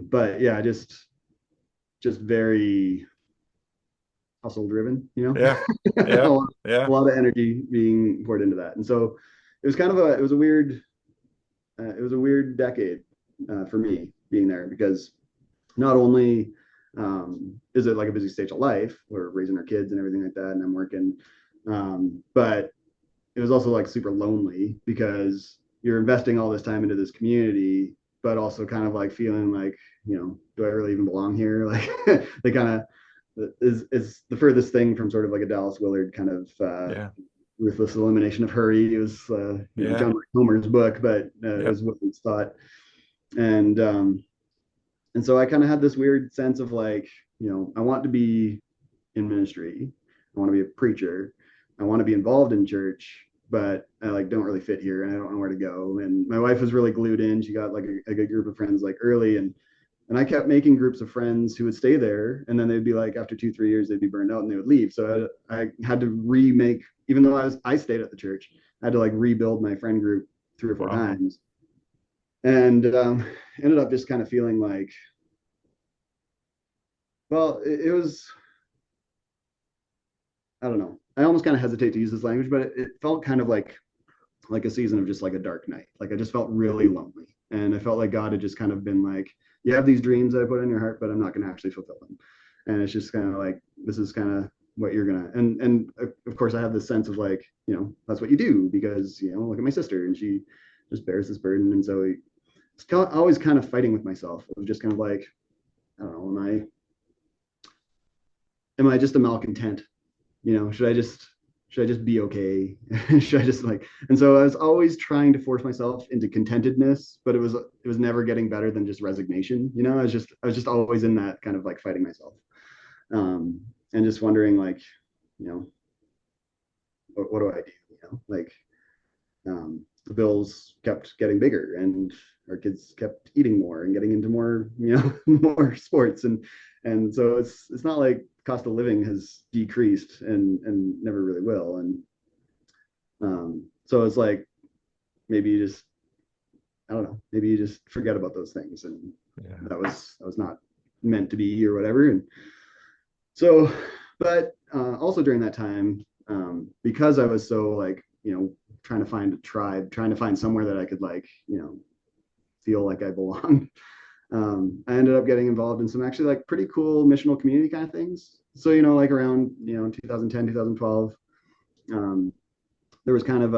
But yeah, just very hustle driven, Yeah. a Yeah. lot, a Yeah. lot of energy being poured into that. And so it was kind of it was a weird decade for me being there, because not only is it like a busy stage of life? We're raising our kids and everything like that, and I'm working. But it was also like super lonely because you're investing all this time into this community, but also kind of like feeling like, do I really even belong here? Like they kind of is the furthest thing from sort of like a Dallas Willard kind of Yeah. ruthless elimination of hurry. It was Yeah. John Homer's book, but it Yep. was Willard's thought. And and so I kind of had this weird sense of like, I want to be in ministry. I want to be a preacher. I want to be involved in church, but I like don't really fit here and I don't know where to go. And my wife was really glued in. She got like a good group of friends like early, and I kept making groups of friends who would stay there, and then they'd be like after 2 3 years they'd be burned out and they would leave. So I had to remake, even though I stayed at the church, I had to like rebuild my friend group 3 or 4 Wow. times, and ended up just kind of feeling like, well, it was, I don't know. I almost kind of hesitate to use this language, but it felt kind of like a season of just like a dark night. Like I just felt really lonely, and I felt like God had just kind of been like, "You have these dreams that I put in your heart, but I'm not going to actually fulfill them." And it's just kind of like, this is kind of what you're gonna. And of course, I have this sense of like, that's what you do because look at my sister, and she just bears this burden, and so it's always kind of fighting with myself of just kind of like, I don't know, am I just a malcontent? Should I just be okay? Should I just like, and so I was always trying to force myself into contentedness, but it was never getting better than just resignation. I was just always in that kind of like fighting myself. And just wondering like, you know what do I do? Like, the bills kept getting bigger and our kids kept eating more and getting into more, more sports, and so it's not like cost of living has decreased and never really will. And so it's like, maybe you just, I don't know, maybe you just forget about those things, and Yeah. that was not meant to be or whatever. And so, but also during that time, because I was so like, trying to find a tribe, trying to find somewhere that I could like, feel like I belonged. I ended up getting involved in some actually like pretty cool missional community kind of things. So, like around, 2010, 2012, um, there was kind of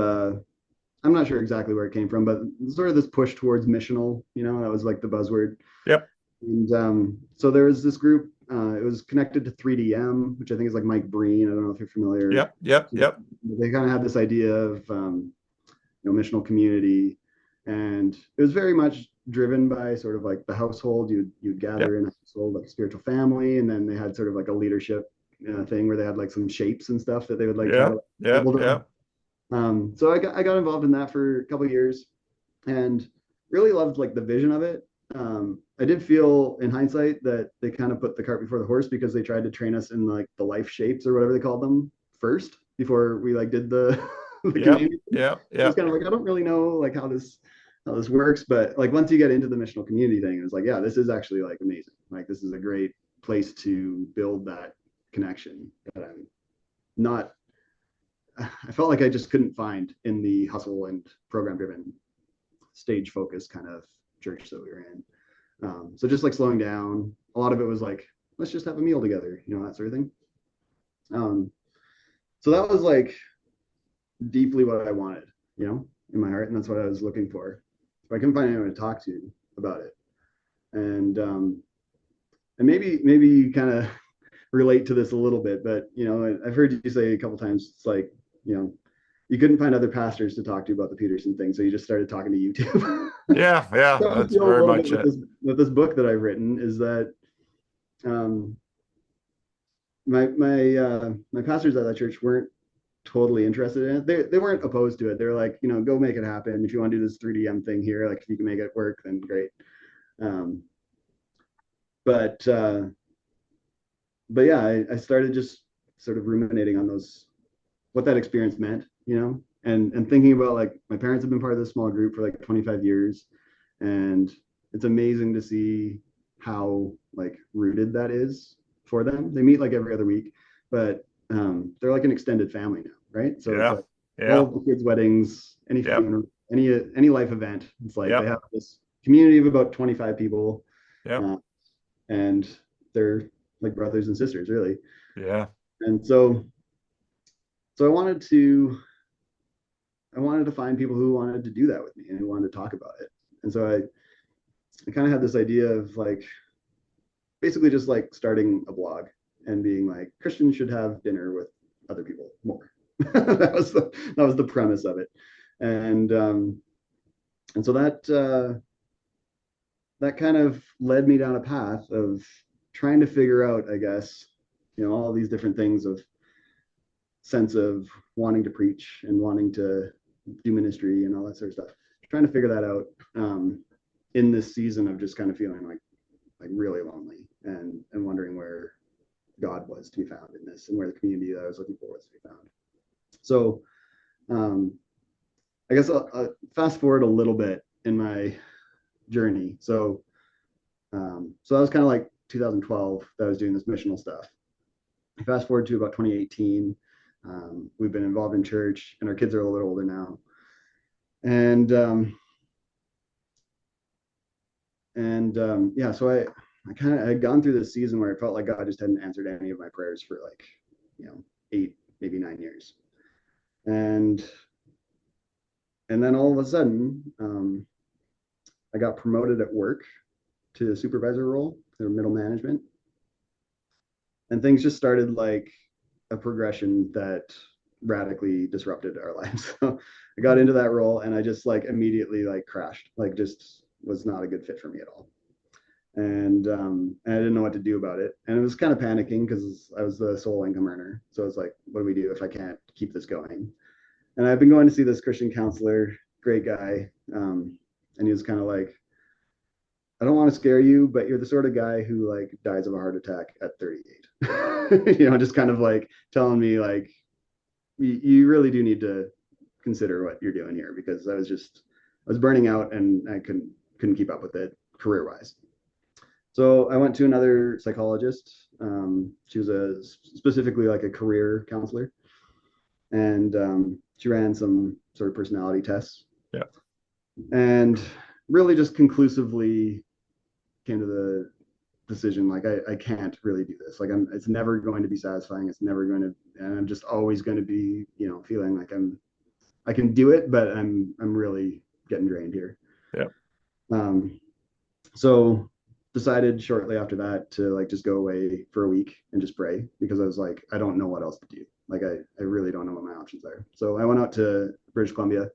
I'm not sure exactly where it came from, but sort of this push towards missional, that was like the buzzword. Yep. And so there was this group, it was connected to 3DM, which I think is like Mike Breen. I don't know if you're familiar. Yep. Yep. So Yep. they kind of had this idea of, missional community, and it was very much driven by sort of like the household. You'd Yep. gather in a household, like spiritual family, and then they had sort of like a leadership thing where they had like some shapes and stuff that they would like try to Yep. like, Yep. people to. Yep. So I got involved in that for a couple of years and really loved like the vision of it. I did feel in hindsight that they kind of put the cart before the horse because they tried to train us in like the life shapes or whatever they called them first before we like did the the Yep. community. Yep. So it's Yep. kind of like, I don't really know like how this works, but like once you get into the missional community thing, it's like, yeah, this is actually like amazing. Like this is a great place to build that connection that I'm not I felt like I just couldn't find in the hustle and program driven stage focus kind of church that we were in. So just like slowing down, a lot of it was like, let's just have a meal together, that sort of thing. Um, so that was like deeply what I wanted, in my heart, and that's what I was looking for. But I couldn't find anyone to talk to about it, and maybe you kind of relate to this a little bit, but I've heard you say a couple times, it's like, you know, you couldn't find other pastors to talk to about the Peterson thing, so you just started talking to YouTube. Yeah. Yeah. So I That's feel a very little bit much with it. this book that I've written is that, um, my pastors at that church weren't totally interested in it. They weren't opposed to it. They were like, go make it happen. If you want to do this 3DM thing here, like if you can make it work, then great. Um, but but yeah, I started just sort of ruminating on what that experience meant, and thinking about like my parents have been part of this small group for like 25 years, and it's amazing to see how like rooted that is for them. They meet like every other week, but they're like an extended family now, right? So it's Yeah. like all Yeah. the kids' weddings, any Yep. funeral, any life event. It's like they Yep. have this community of about 25 people, Yep. uh, and they're like brothers and sisters, really. Yeah. And so I wanted to find people who wanted to do that with me and who wanted to talk about it. And so I kind of had this idea of like basically just like starting a blog and being like Christians should have dinner with other people more. That was the premise of it. And so that kind of led me down a path of trying to figure out, I guess, all these different things of sense of wanting to preach and wanting to do ministry and all that sort of stuff. Trying to figure that out in this season of just kind of feeling like really lonely and wondering where God was to be found in this and where the community that I was looking for was to be found. So I guess I'll fast forward a little bit in my journey. So that was kind of like 2012 that I was doing this missional stuff. Fast forward to about 2018. We've been involved in church, and our kids are a little older now. Yeah, so I kind of had gone through this season where I felt like God just hadn't answered any of my prayers for like, 8, maybe 9 years. And then all of a sudden, I got promoted at work to a supervisor role, or middle management. And things just started like a progression that radically disrupted our lives. So I got into that role and I just like immediately like crashed, like just was not a good fit for me at all. And I didn't know what to do about it. And it was kind of panicking because I was the sole income earner. So it's like, what do we do if I can't keep this going? And I've been going to see this Christian counselor, great guy. And he was kind of like, I don't want to scare you, but you're the sort of guy who like dies of a heart attack at 38. Just kind of like telling me like, you really do need to consider what you're doing here because I was burning out and I couldn't keep up with it career wise. So I went to another psychologist. She was specifically like a career counselor, and she ran some sort of personality tests. Yeah. And really just conclusively came to the decision like I can't really do this. Like it's never going to be satisfying. It's never going to, and I'm just always going to be, feeling like I can do it, but I'm really getting drained here. Yeah. So decided shortly after that to like just go away for a week and just pray because I was like, I don't know what else to do. Like I really don't know what my options are. So I went out to British Columbia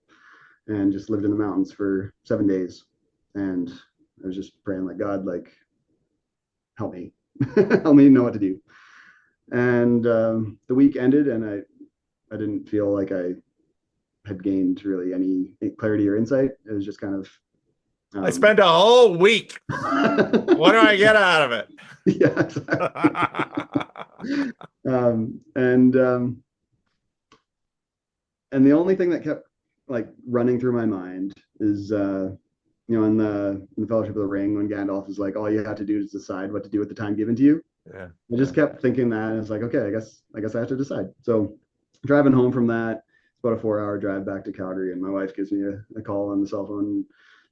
and just lived in the mountains for 7 days. And I was just praying like, God, like, help me, help me know what to do. And the week ended and I didn't feel like I had gained really any clarity or insight. It was just kind of, I spent a whole week. What do I get out of it? Yeah, exactly. And the only thing that kept like running through my mind is in the Fellowship of the Ring when Gandalf is like, all you have to do is decide what to do with the time given to you. Yeah. I just kept thinking that, and it's like, okay, I guess I have to decide. So driving home from that, it's about a 4-hour drive back to Calgary, and my wife gives me a call on the cell phone.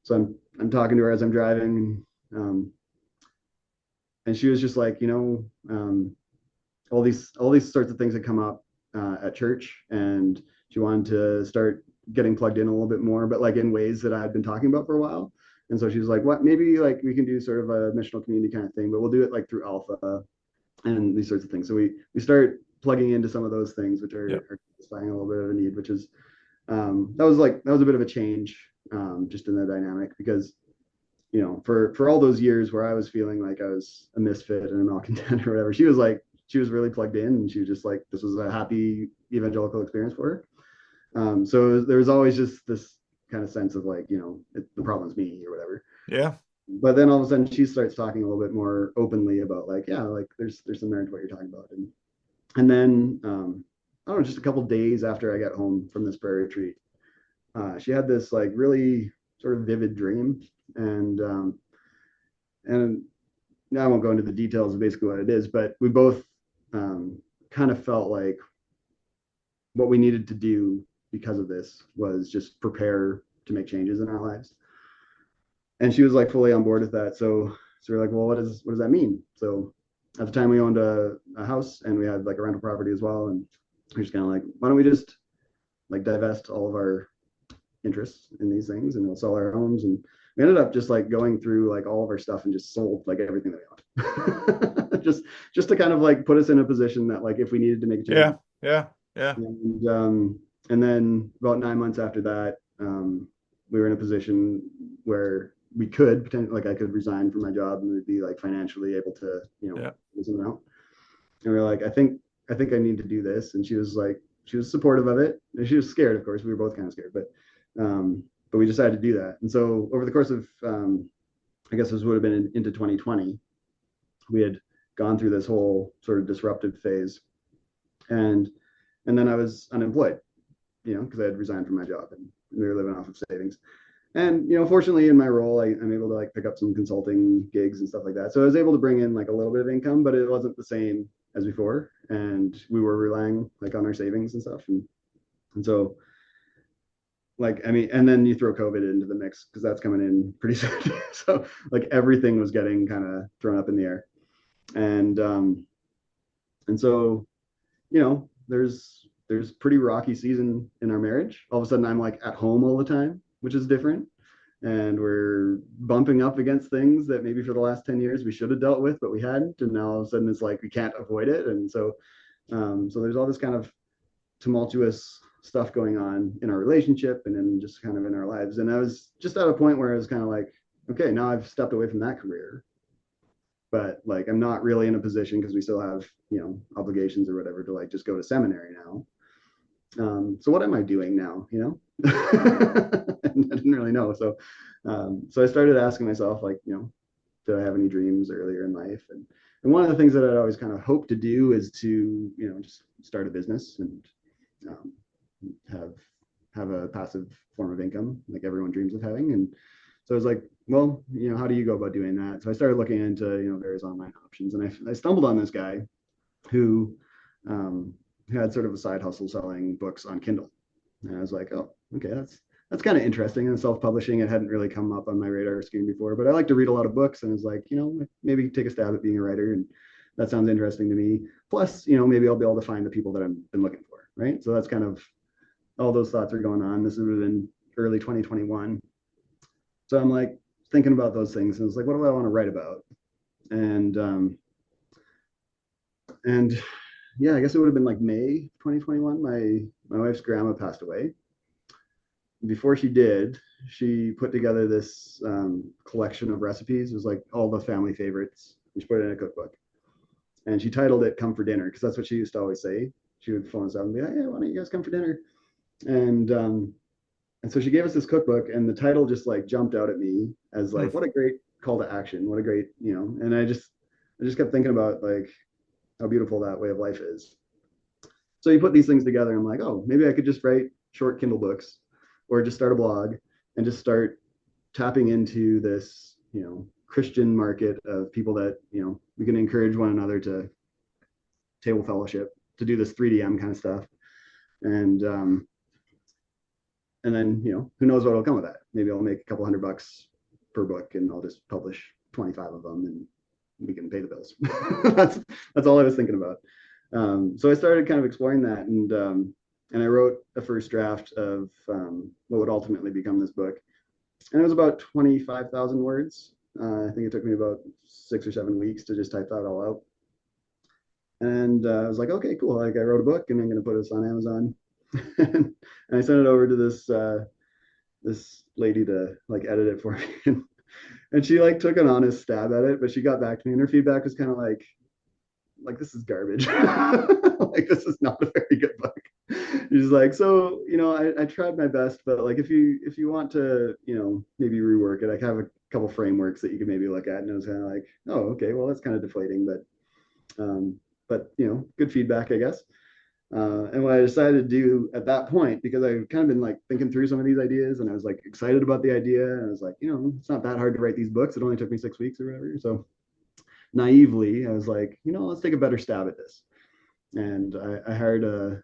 So I'm talking to her as I'm driving, and she was just like, all these sorts of things that come up at church, and she wanted to start getting plugged in a little bit more, but like in ways that I had been talking about for a while. And so she was like, what, maybe like we can do sort of a missional community kind of thing, but we'll do it like through Alpha and these sorts of things. So we start plugging into some of those things, which are satisfying a little bit of a need, which is, that was a bit of a change just in the dynamic because, for all those years where I was feeling like I was a misfit and a malcontent or whatever, she was really plugged in and she was just like, this was a happy evangelical experience for her. So there was always just this kind of sense of like, the problem's me or whatever. Yeah. But then all of a sudden she starts talking a little bit more openly about like, yeah, like there's some merit to what you're talking about. And then, I don't know, just a couple of days after I got home from this prayer retreat, she had this like really sort of vivid dream. And I won't go into the details of basically what it is, but we both kind of felt like what we needed to do because of this was just prepare to make changes in our lives. And she was like fully on board with that. So we're like, well, what does that mean? So at the time we owned a house and we had like a rental property as well. And we're just kind of like, why don't we just like divest all of our interests in these things and we'll sell our homes. And we ended up just like going through like all of our stuff and just sold like everything that we owned. Just to kind of like put us in a position that like if we needed to make a change. Yeah. Yeah. Yeah. And then about 9 months after that, we were in a position where we could potentially like I could resign from my job and we'd be like financially able to, Yeah. listen out. And we were like, I think I need to do this. And she was supportive of it. And she was scared, of course. We were both kind of scared, but we decided to do that. And so over the course of, I guess this would have been into 2020, we had gone through this whole sort of disruptive phase. And, and then I was unemployed, because I had resigned from my job and we were living off of savings. And, fortunately in my role, I'm able to like pick up some consulting gigs and stuff like that. So I was able to bring in like a little bit of income, but it wasn't the same as before. And we were relying like on our savings and stuff. And so like, I mean, and then you throw COVID into the mix because that's coming in pretty soon. So like everything was getting kind of thrown up in the air. And so, there's pretty rocky season in our marriage. All of a sudden I'm like at home all the time, which is different. And we're bumping up against things that maybe for the last 10 years we should have dealt with, but we hadn't. And now all of a sudden it's like we can't avoid it. And so there's all this kind of tumultuous stuff going on in our relationship and then just kind of in our lives. And I was just at a point where I was kind of like, okay, now I've stepped away from that career, but like I'm not really in a position because we still have, obligations or whatever to like just go to seminary now. So what am I doing now? I didn't really know. So I started asking myself, like, did I have any dreams earlier in life? And one of the things that I'd always kind of hoped to do is to, just start a business and um, have a passive form of income like everyone dreams of having. And so I was like, well, how do you go about doing that? So I started looking into, various online options, and I stumbled on this guy who um, had sort of a side hustle selling books on Kindle. And I was like, oh, okay, that's kind of interesting. And self-publishing, it hadn't really come up on my radar screen before, but I like to read a lot of books, and I was like, maybe take a stab at being a writer, and that sounds interesting to me. Plus, maybe I'll be able to find the people that I've been looking for, right? So that's kind of all those thoughts are going on. This would have been early 2021. So I'm like thinking about those things, and I was like, what do I want to write about? And yeah, I guess it would have been like May 2021. My wife's grandma passed away. Before she did, she put together this collection of recipes. It was like all the family favorites. And she put it in a cookbook, and she titled it "Come for Dinner" because that's what she used to always say. She would phone us up and be like, "Hey, why don't you guys come for dinner?" And and so she gave us this cookbook, and the title just like jumped out at me as Hmm. like, what a great call to action! What a great, And I just kept thinking about like how beautiful that way of life is. So you put these things together, I'm like, oh, maybe I could just write short Kindle books or just start a blog and just start tapping into this, Christian market of people that, we can encourage one another to table fellowship, to do this 3DM kind of stuff. And and then, who knows what will come of that. Maybe I'll make a couple $100 per book and I'll just publish 25 of them and we can pay the bills. that's all I was thinking about. So I started kind of exploring that, and I wrote a first draft of what would ultimately become this book, and it was about 25,000 words. I think it took me about 6 or 7 weeks to just type that all out, and I was like, okay, cool. Like I wrote a book, and I'm going to put this on Amazon, and I sent it over to this lady to like edit it for me, and she like took an honest stab at it, but she got back to me, and her feedback was kind of like this is garbage. Like this is not a very good book. He's like, so I tried my best, but like if you want to maybe rework it, I have a couple frameworks that you can maybe look at. And I was kind of like, oh, okay, well that's kind of deflating, but good feedback, I guess. And what I decided to do at that point, because I've kind of been like thinking through some of these ideas, and I was like excited about the idea, and I was like, it's not that hard to write these books. It only took me 6 weeks or whatever. So naively, I was like, let's take a better stab at this. And I hired a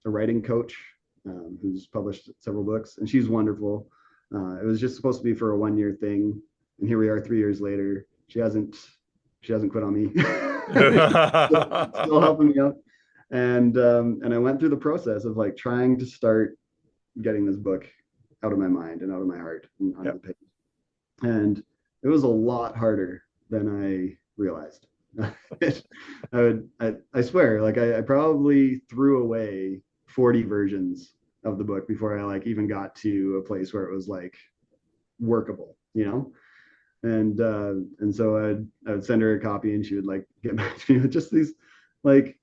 writing coach who's published several books, and she's wonderful. It was just supposed to be for a 1 year thing, and here we are 3 years later. She hasn't quit on me. Still helping me out. And I went through the process of like trying to start getting this book out of my mind and out of my heart and onto Yep. the page. And it was a lot harder than I realized. I swear, like I probably threw away 40 versions of the book before I like even got to a place where it was like workable, you know? And so I would send her a copy and she would like get back to me with just these like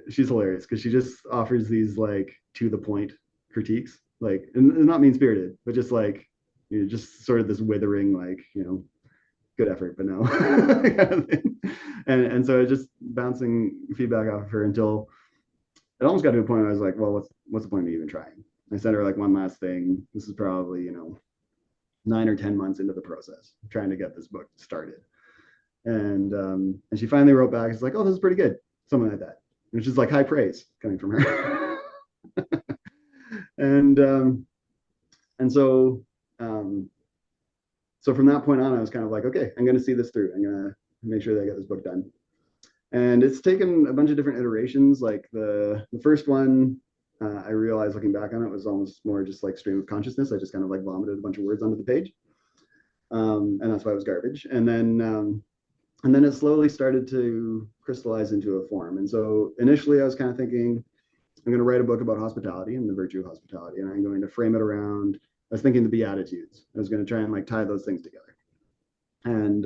she's hilarious because she just offers these like to the point critiques, like and not mean spirited, but just like just sort of this withering, like good effort, but no. and so just bouncing feedback off of her until it almost got to a point where I was like, well, what's the point of even trying? I sent her like one last thing. This is probably 9 or 10 months into the process, trying to get this book started. And she finally wrote back. She's like, "Oh, this is pretty good," something like that, which is like high praise coming from her. and and so so from that point on, I was kind of like, okay, I'm going to see this through. I'm going to make sure that I get this book done. And it's taken a bunch of different iterations. Like the first one, I realized looking back on it was almost more just like stream of consciousness. I just kind of like vomited a bunch of words onto the page, and that's why it was garbage. And then it slowly started to crystallize into a form. And so initially, I was kind of thinking, I'm going to write a book about hospitality and the virtue of hospitality, and I'm going to frame it around. I was thinking the Beatitudes. I was going to try and like tie those things together. And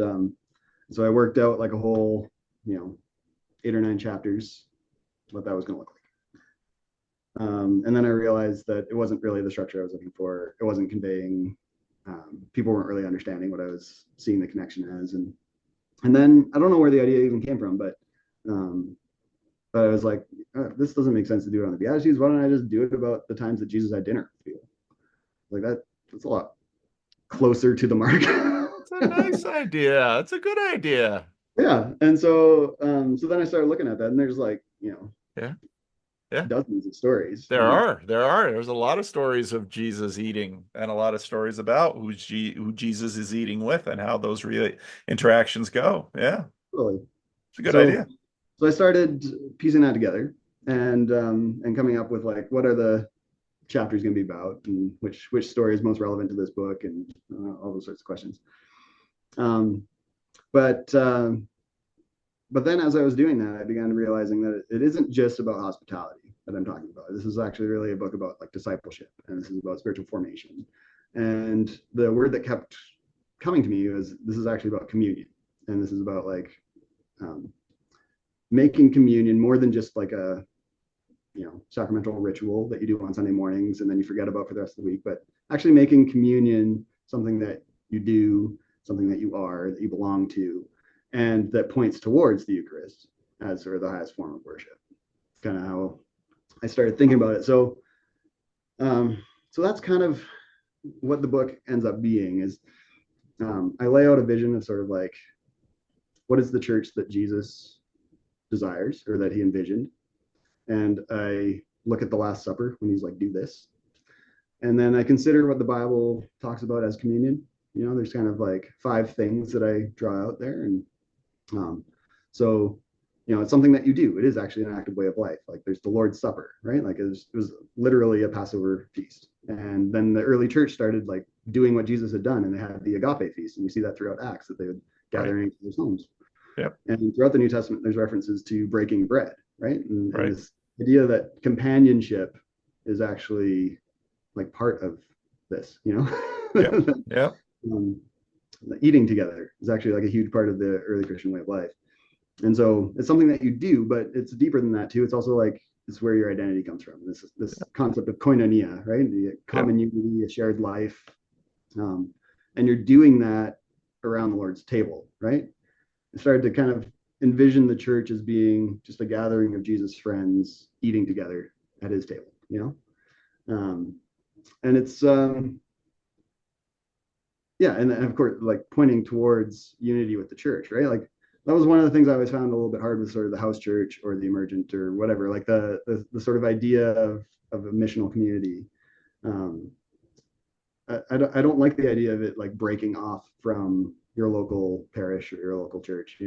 so I worked out like a whole, 8 or 9 chapters, what that was going to look like. And then I realized that it wasn't really the structure I was looking for. It wasn't conveying. People weren't really understanding what I was seeing the connection as. And then I don't know where the idea even came from, but I was like, this doesn't make sense to do it on the Beatitudes. Why don't I just do it about the times that Jesus had dinner with people? Like that's a lot closer to the mark. It's a nice idea. It's a good idea. Yeah. And so then I started looking at that, and there's like, Yeah. Yeah. dozens of stories. There's a lot of stories of Jesus eating and a lot of stories about who Jesus is eating with and how those really interactions go. Yeah. Really. It's a good So idea. so I started piecing that together and coming up with like what are the chapters going to be about and which story is most relevant to this book and all those sorts of questions. Um, but but then as I was doing that, I began realizing that it isn't just about hospitality that I'm talking about. This is actually really a book about like discipleship, and this is about spiritual formation. And the word that kept coming to me was this is actually about communion, and this is about like um, making communion more than just like a sacramental ritual that you do on Sunday mornings and then you forget about for the rest of the week, but actually making communion something that you do, something that you are, that you belong to, and that points towards the Eucharist as sort of the highest form of worship. Kind of how I started thinking about it. So that's kind of what the book ends up being. Is I lay out a vision of sort of like what is the church that Jesus desires or that he envisioned, and I look at the Last Supper when he's like, do this. And then I consider what the Bible talks about as communion. There's kind of like 5 things that I draw out there. And so, it's something that you do. It is actually an active way of life. Like there's the Lord's Supper, right? Like it was literally a Passover feast. And then the early church started like doing what Jesus had done, and they had the agape feast. And you see that throughout Acts that they would gather in each other's homes. Yep. And throughout the New Testament, there's references to breaking bread, right? And Right. this idea that companionship is actually like part of this, Yep. Yep. um, eating together is actually like a huge part of the early Christian way of life. And so it's something that you do, but it's deeper than that too. It's also like it's where your identity comes from. This concept of koinonia, right? The Yep. common unity, a shared life, and you're doing that around the Lord's table, right? I started to kind of envision the church as being just a gathering of Jesus' friends eating together at his table, and it's yeah, and of course, like pointing towards unity with the church, right? Like that was one of the things I always found a little bit hard with sort of the house church or the emergent or whatever, like the sort of idea of a missional community. Um, I don't like the idea of it like breaking off from your local parish or your local church.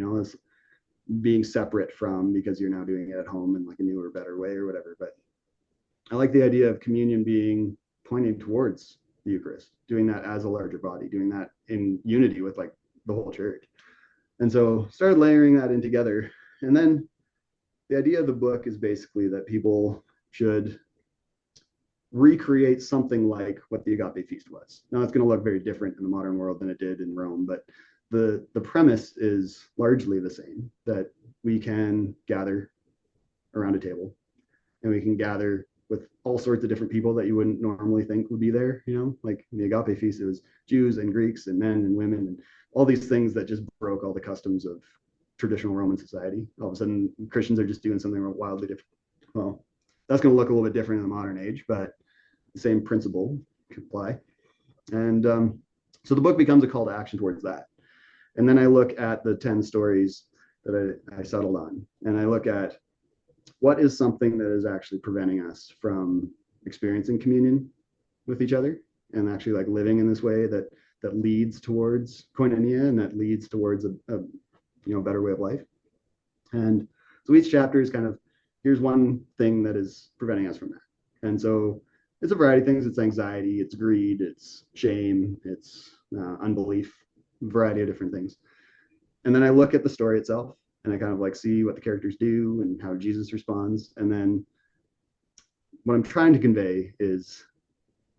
being separate from because you're now doing it at home in like a newer, better way or whatever. But I like the idea of communion being pointing towards the Eucharist, doing that as a larger body, doing that in unity with like the whole church. And so started layering that in together. And then the idea of the book is basically that people should recreate something like what the agape feast was. Now it's going to look very different in the modern world than it did in Rome, but the premise is largely the same, that we can gather around a table and we can gather with all sorts of different people that you wouldn't normally think would be there. You know, like the agape feast, it was Jews and Greeks and men and women and all these things that just broke all the customs of traditional Roman society. All of a sudden Christians are just doing something wildly different. Well, that's going to look a little bit different in the modern age, but the same principle can apply. And so the book becomes a call to action towards that. And then I look at the 10 stories that I settled on, and I look at what is something that is actually preventing us from experiencing communion with each other and actually like living in this way that leads towards koinonia and that leads towards a better way of life. And so each chapter is kind of, here's one thing that is preventing us from that. And so it's a variety of things. It's anxiety, it's greed, it's shame, it's unbelief, a variety of different things. And then I look at the story itself and I kind of like see what the characters do and how Jesus responds. And then what I'm trying to convey is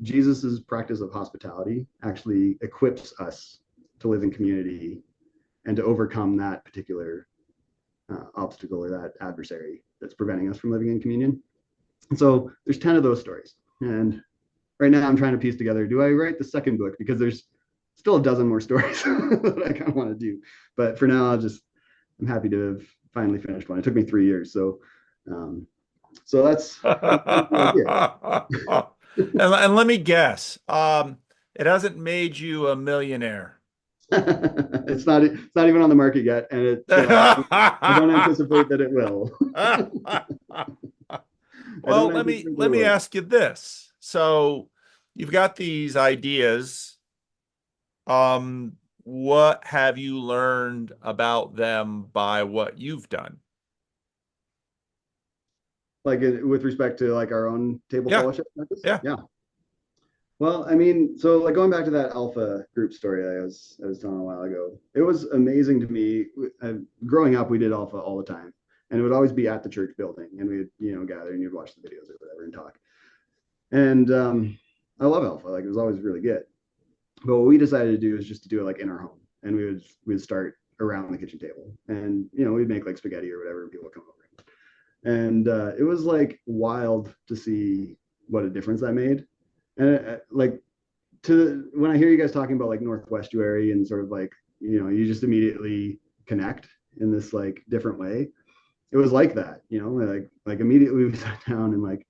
Jesus's practice of hospitality actually equips us to live in community and to overcome that particular obstacle or that adversary that's preventing us from living in communion. And so there's 10 of those stories. And right now I'm trying to piece together, do I write the second book? Because there's still a dozen more stories that I kind of want to do. But for now, I'm happy to have finally finished one. It took me 3 years. So that's and let me guess. It hasn't made you a millionaire. it's not even on the market yet, and I don't anticipate that it will. Well, let me ask you this. So you've got these ideas. What have you learned about them by what you've done? Like with respect to like our own table Yeah. fellowship practice? Yeah. Yeah. Well, I mean, so like going back to that alpha group story I was telling a while ago, it was amazing to me. Growing up, we did alpha all the time, and it would always be at the church building, and we'd gather and you'd watch the videos or whatever and talk. And I love alpha; like it was always really good. But what we decided to do is just to do it like in our home, and we'd start around the kitchen table, and we'd make like spaghetti or whatever, and people would come over, and it was like wild to see what a difference that made. And like when I hear you guys talking about like Northwestuary and sort of like you just immediately connect in this like different way. It was like that, like immediately we sat down and like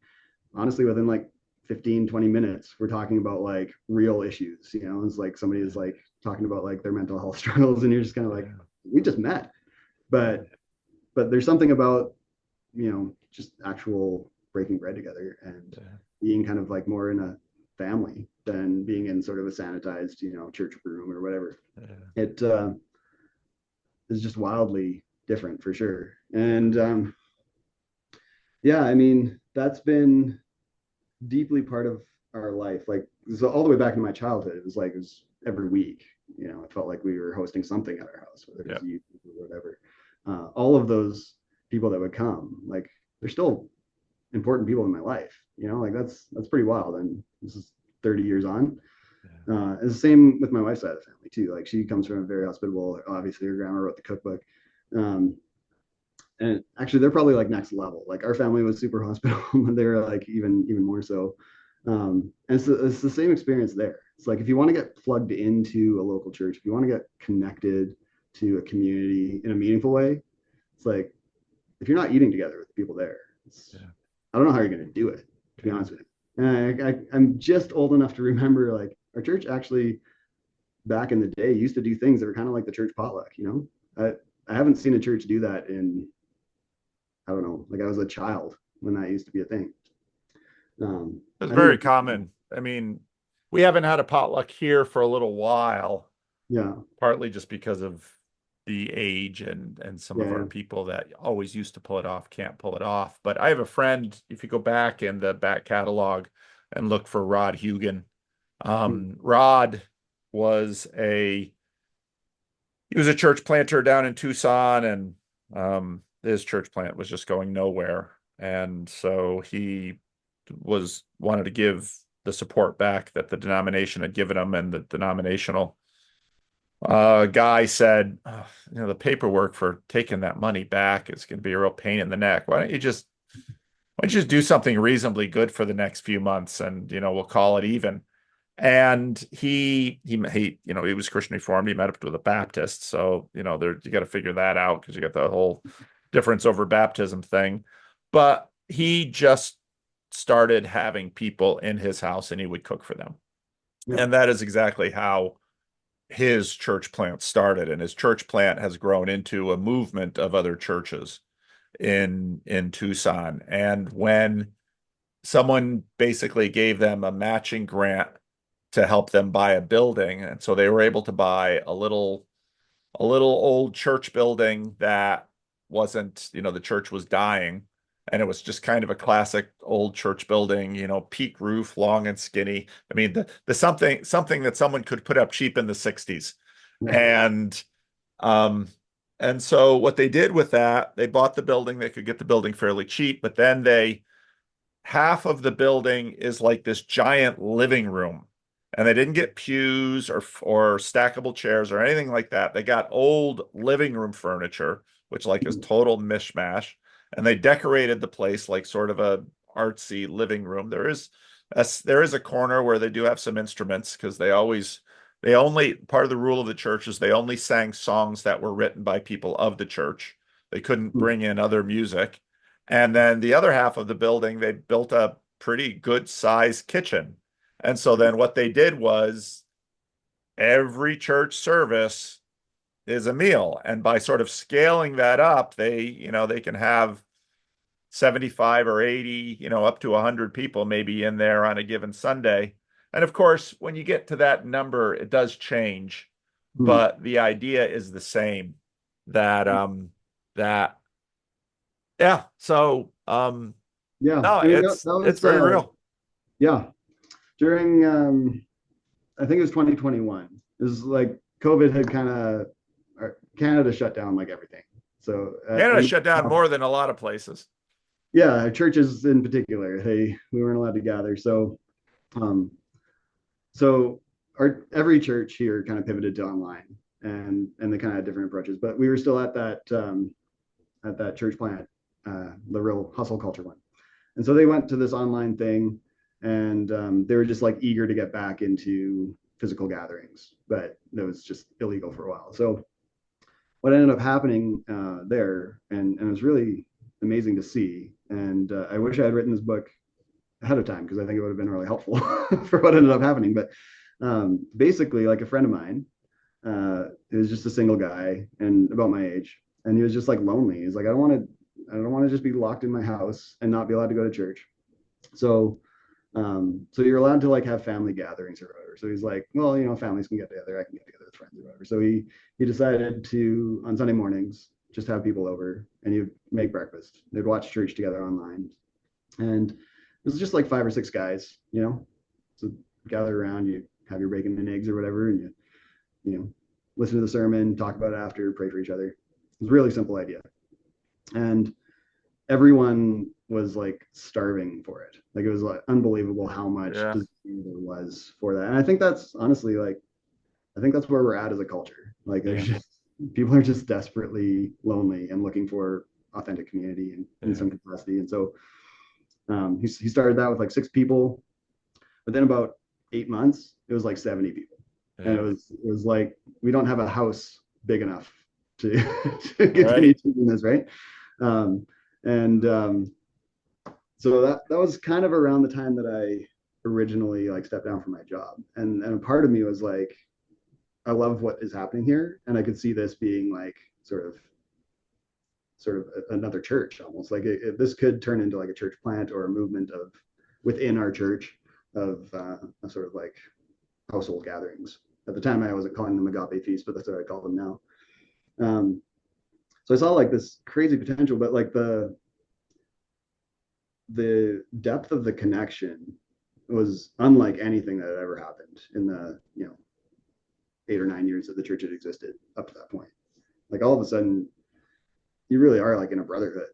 honestly within like 15-20 minutes we're talking about like real issues. It's like somebody is like talking about like their mental health struggles and you're just kind of like, we just met. But there's something about just actual breaking bread together and being kind of like more in a family than being in sort of a sanitized church room or whatever. It is just wildly different for sure. And yeah, I mean, that's been deeply part of our life, like so all the way back into my childhood. It was every week. It felt like we were hosting something at our house, whether it's youth or whatever. All of those people that would come, like they're still important people in my life. Like that's pretty wild. And this is 30 years on. It's the same with my wife's side of the family too. Like she comes from a very hospitable, obviously her grandma wrote the cookbook. And actually they're probably like next level. Like our family was super hospitable, but they were like even more so. And it's the same experience there. It's like if you want to get plugged into a local church, if you want to get connected to a community in a meaningful way, it's like if you're not eating together with the people there, I don't know how you're going to do it, to be honest with you. And I'm just old enough to remember like our church actually back in the day used to do things that were kind of like the church potluck. I haven't seen a church do that in, I don't know, like I was a child when that used to be a thing. It's very common. I mean, we haven't had a potluck here for a little while. Yeah. Partly just because of the age and some of our Yeah. people that always used to pull it off can't pull it off. But I have a friend, if you go back in the back catalog and look for Rod Hugan, Mm. Rod was a he was a church planter down in Tucson, and his church plant was just going nowhere. And so he was wanted to give the support back that the denomination had given him, and the denominational guy said, "Oh, the paperwork for taking that money back is going to be a real pain in the neck. Why don't you just do something reasonably good for the next few months, and we'll call it even." And he was Christian Reformed. He met up with a Baptist, so there you got to figure that out because you got the whole difference over baptism thing. But he just started having people in his house, and he would cook for them, Yeah. and that is exactly how his church plant started. And his church plant has grown into a movement of other churches in Tucson. And when someone basically gave them a matching grant to help them buy a building. And so they were able to buy a little old church building that wasn't, the church was dying. And it was just kind of a classic old church building, peak roof, long and skinny. I mean, the something that someone could put up cheap in the 60s. Yeah. And um and so what they did with that, they bought the building, they could get the building fairly cheap, but then they half of the building is like this giant living room. And they didn't get pews or stackable chairs or anything like that. They got old living room furniture, which like is Mm. total mishmash. And they decorated the place like sort of a artsy living room. There is a corner where they do have some instruments because they only part of the rule of the church is they only sang songs that were written by people of the church. They couldn't Mm. bring in other music. And then the other half of the building, they built a pretty good sized kitchen. And so then what they did was every church service is a meal. And by sort of scaling that up, they can have 75 or 80, up to 100 people maybe in there on a given Sunday. And of course, when you get to that number, it does change, Mm. but the idea is the same that that yeah, so Yeah. no, I mean, that it's was, very real. yeah, during, I think it was 2021. It was like COVID had Canada shut down like everything. So, Canada and shut down more than a lot of places. yeah, churches in particular, we weren't allowed to gather. Um, so every church here kind of pivoted to online, and they kind of had different approaches, but we were still at that church plant, the real hustle culture one. And so they went to this online thing, and they were just like eager to get back into physical gatherings, but it was just illegal for a while. So what ended up happening there, and it was really amazing to see. And I wish I had written this book ahead of time because I think it would have been really helpful for what ended up happening. But basically, like a friend of mine, he was just a single guy and about my age, and he was just like lonely. He's like, I don't want to just be locked in my house and not be allowed to go to church. So, so you're allowed to like have family gatherings or whatever. So he's like, well, families can get together. I can get together with friends or whatever. So he decided to on Sunday mornings just have people over and he'd make breakfast. They'd watch church together online, and it was just like 5 or 6 guys. So gather around, you have your bacon and eggs or whatever, and you listen to the sermon, talk about it after, pray for each other. It was a really simple idea, and everyone was like starving for it. Like it was like unbelievable how much Yeah. desire there was for that. And I think that's honestly like I think that's where we're at as a culture. Like there's Yeah. just people are just desperately lonely and looking for authentic community in Yeah. some capacity. And so he started that with like 6 people, but then about 8 months, it was like 70 people. And Yeah. it was like we don't have a house big enough to, to Right. continue doing this, right? Um, and so that was kind of around the time that I originally like stepped down from my job, and a part of me was like, I love what is happening here, and I could see this being like sort of another church almost like this could turn into like a church plant or a movement of within our church of sort of like household gatherings. At the time, I wasn't calling them agape feast, but that's what I call them now. Um, so I saw like this crazy potential, but like the depth of the connection was unlike anything that had ever happened in the 8 or 9 years that the church had existed up to that point. Like all of a sudden, you really are like in a brotherhood.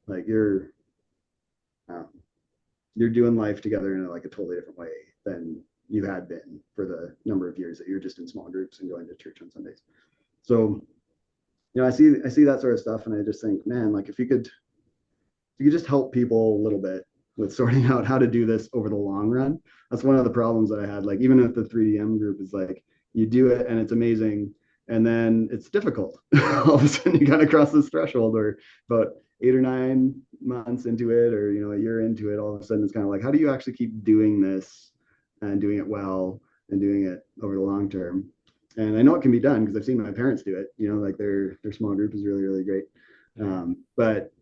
Like um, you're doing life together in like a totally different way than you had been for the number of years that you're just in small groups and going to church on Sundays. So I see that sort of stuff, and I just think, man, like if you could just help people a little bit with sorting out how to do this over the long run. That's one of the problems that I had. Like even with the 3DM group, is like you do it and it's amazing, and then it's difficult. All of a sudden, you got to cross this threshold, or about 8 or 9 months into it, or a year into it. All of a sudden, it's kind of like, how do you actually keep doing this and doing it well and doing it over the long term? And I know it can be done because I've seen my parents do it. Like their small group is really really great. But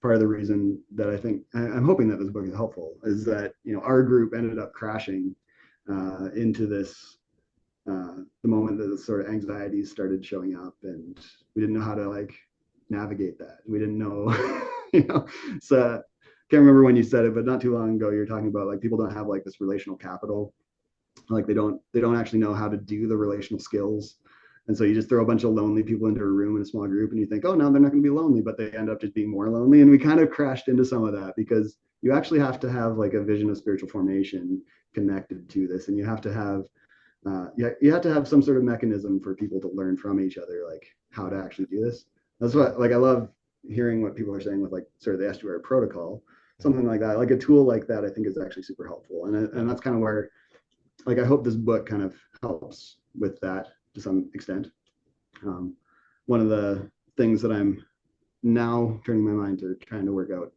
part of the reason that I think I'm hoping that this book is helpful is that our group ended up crashing into this the moment that the sort of anxieties started showing up, and we didn't know how to like navigate that. We didn't know, So I can't remember when you said it, but not too long ago you were talking about like people don't have like this relational capital, like they don't actually know how to do the relational skills. And so you just throw a bunch of lonely people into a room in a small group and you think, oh, now they're not going to be lonely, but they end up just being more lonely. And we kind of crashed into some of that because you actually have to have like a vision of spiritual formation connected to this. And you have to have, you have to have some sort of mechanism for people to learn from each other, like how to actually do this. That's what, like, I love hearing what people are saying with like sort of the estuary protocol, something like that. Like a tool like that, I think is actually super helpful. And that's kind of where, like, I hope this book kind of helps with that to some extent. Um, One of the things that I'm now turning my mind to trying to work out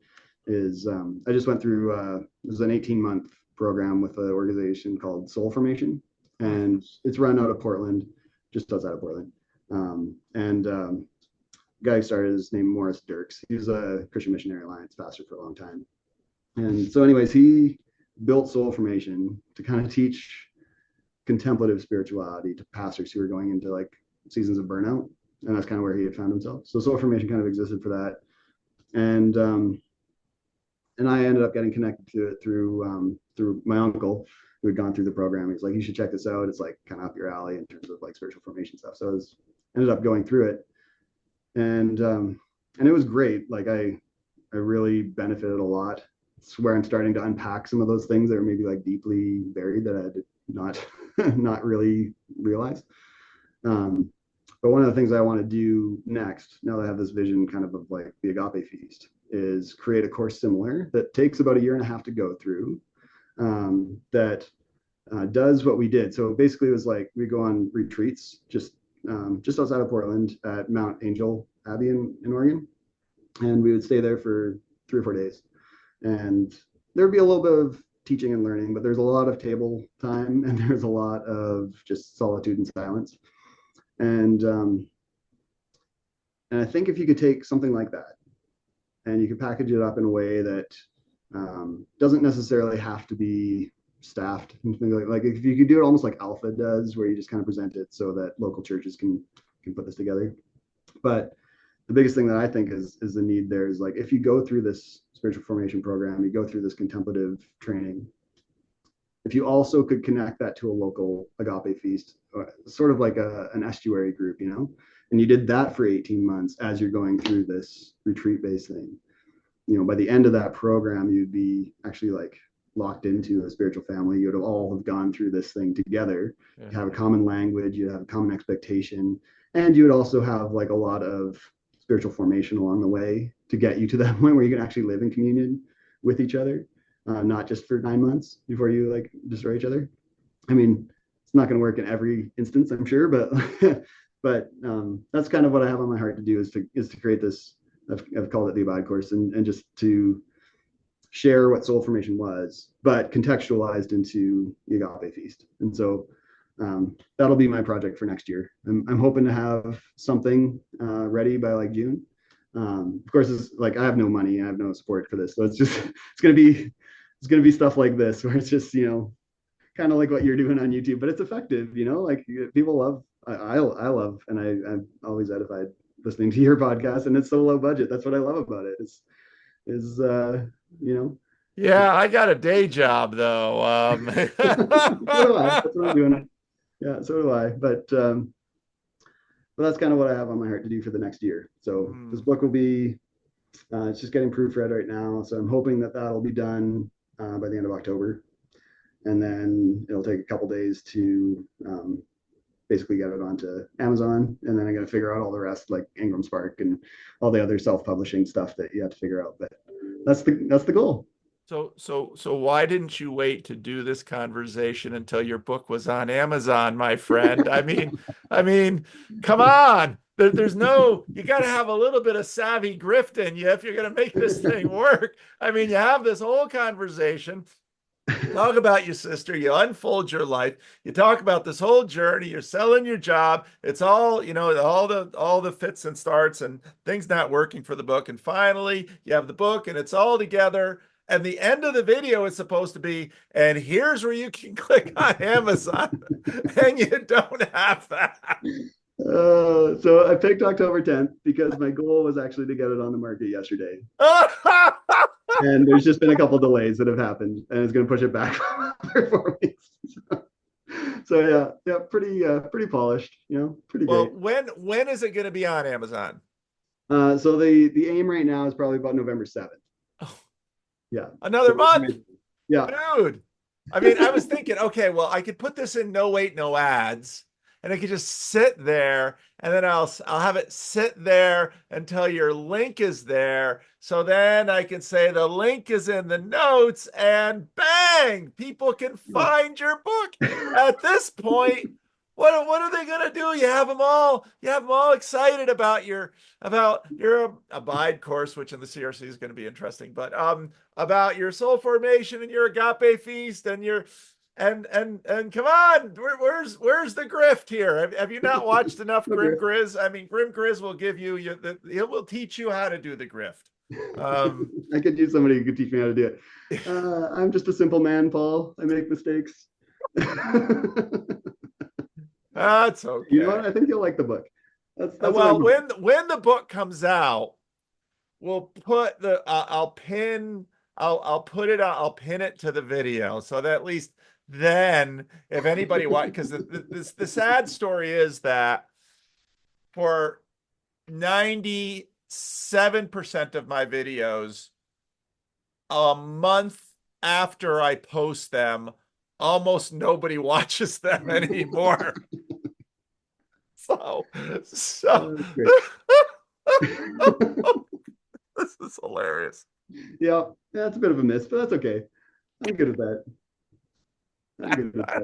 is I just went through it was an 18-month program with an organization called Soul Formation, and it's run out of Portland, just outside of Portland. And guy who started is named Morris Dirks. He was a Christian Missionary Alliance pastor for a long time. And so, anyways, he built Soul Formation to kind of teach contemplative spirituality to pastors who are going into like seasons of burnout, and that's kind of where he had found himself. So Soul Formation kind of existed for that, and I ended up getting connected to it through my uncle who had gone through the program. He's like, you should check this out. It's like kind of up your alley in terms of like spiritual formation stuff. So ended up going through it, and it was great. Like I really benefited a lot. It's where I'm starting to unpack some of those things that are maybe like deeply buried that I did not really realize. But one of the things I want to do next, now that I have this vision kind of like the Agape Feast, is create a course similar that takes about a year and a half to go through, that does what we did. So basically, it was like we go on retreats just outside of Portland at Mount Angel Abbey in Oregon, and we would stay there for 3 or 4 days, and there'd be a little bit of teaching and learning, but there's a lot of table time and there's a lot of just solitude and silence. And I think if you could take something like that and you could package it up in a way that doesn't necessarily have to be staffed, like if you could do it almost like Alpha does, where you just kind of present it so that local churches can put this together. But the biggest thing that I think is the need there is like, if you go through this spiritual formation program, you go through this contemplative training, if you also could connect that to a local Agape Feast, sort of like an estuary group, and you did that for 18 months as you're going through this retreat based thing, by the end of that program, you'd be actually like locked into a spiritual family. You would have all have gone through this thing together. Yeah. You have a common language, you have a common expectation, and you would also have like a lot of spiritual formation along the way to get you to that point where you can actually live in communion with each other, not just for 9 months before you like destroy each other. I mean, it's not going to work in every instance, I'm sure, but but that's kind of what I have on my heart to do, is to create this. I've called it the Abide course, and just to share what soul formation was, but contextualized into the Agape Feast. And so that'll be my project for next year. I'm hoping to have something ready by like June. Of course, it's like I have no money, I have no support for this, so it's gonna be stuff like this, where it's just kind of like what you're doing on YouTube, but it's effective. Like people I love, and I'm always edified listening to your podcast, and it's so low budget. That's what I love about it. Is you know, Yeah, I got a day job though. so do I. That's what I'm doing. Yeah, so do I. But that's kind of what I have on my heart to do for the next year. So this Hmm. book will be, it's just getting proofread right now. So I'm hoping that that'll be done by the end of October, and then it'll take a couple days to basically get it onto Amazon, and then I got to figure out all the rest, like Ingram Spark and all the other self-publishing stuff that you have to figure out. But that's the goal. So why didn't you wait to do this conversation until your book was on Amazon, my friend? I mean, come on. There's no, you got to have a little bit of savvy grift in you if you're going to make this thing work. I mean, you have this whole conversation. You talk about your sister, you unfold your life, you talk about this whole journey, you're selling your job. It's all, all the fits and starts and things not working for the book. And finally, you have the book and it's all together. And the end of the video is supposed to be, and here's where you can click on Amazon. And you don't have that. So I picked October 10th because my goal was actually to get it on the market yesterday. And there's just been a couple delays that have happened, and it's going to push it back for 4 weeks. So yeah, pretty polished, pretty Well, great. when is it going to be on Amazon? So the aim right now is probably about November 7th. Oh, Yeah. another So month. yeah, Dude, I mean, I was thinking, okay, well, I could put this in no wait, no ads, and it could just sit there, and then I'll have it sit there until your link is there. So then I can say the link is in the notes, and bang, people can find your book. At this point, what are they gonna do? You have them all excited about your abide course, which in the CRC is going to be interesting, but about your soul formation and your agape feast and your and come on, where's the grift here? Have you not watched enough no Grim grift. Grizz? I mean, Grim Grizz will give you he will teach you how to do the grift. Um, I could use somebody who could teach me how to do it. I'm just a simple man, Paul. I make mistakes. that's You know what? okay. I think you'll like the book. That's what I'm Well, hoping. when the book comes out, we'll put the I'll pin I'll put it I'll pin it to the video so that at least then if anybody watch because the sad story is that for 97% of my videos a month after I post them almost nobody watches them anymore. So That's great. this is hilarious. Yeah, that's a bit of a miss, but that's okay. I'm good at that. I'm good at that.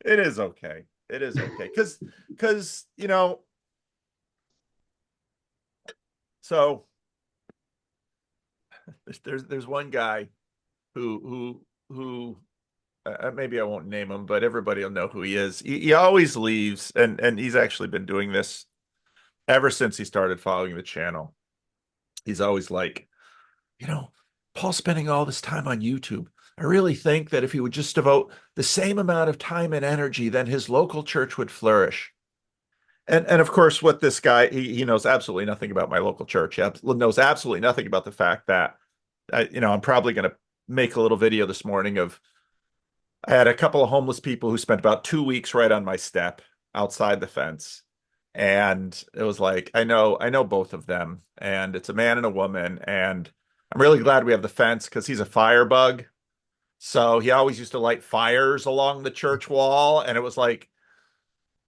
It is okay. It is okay. Because so there's one guy who maybe I won't name him, but everybody will know who he is. He always leaves, and he's actually been doing this ever since he started following the channel. He's always like, you know, Paul's spending all this time on YouTube. I really think that if he would just devote the same amount of time and energy, then his local church would flourish. And of course, what this guy he knows absolutely nothing about my local church. He knows absolutely nothing about the fact that I'm probably going to make a little video this morning of I had a couple of homeless people who spent about 2 weeks right on my step outside the fence. And it was like, I know both of them, and it's a man and a woman. And I'm really glad we have the fence because he's a firebug. So he always used to light fires along the church wall. And it was like,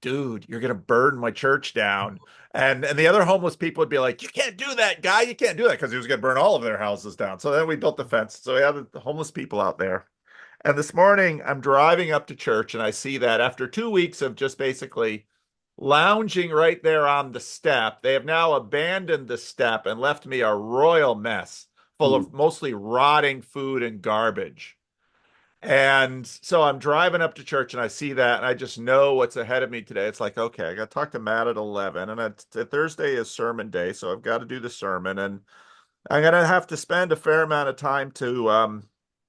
dude, you're gonna burn my church down. And the other homeless people would be like, you can't do that, guy. You can't do that because he was gonna burn all of their houses down. So then we built the fence. So we had the homeless people out there. And this morning I'm driving up to church and I see that after 2 weeks of just basically lounging right there on the step, they have now abandoned the step and left me a royal mess full Hmm. of mostly rotting food and garbage. And so I'm driving up to church and I see that and I just know what's ahead of me today. It's like, okay, I got to talk to Matt at 11 and Thursday is sermon day, so I've got to do the sermon and I'm gonna have to spend a fair amount of time to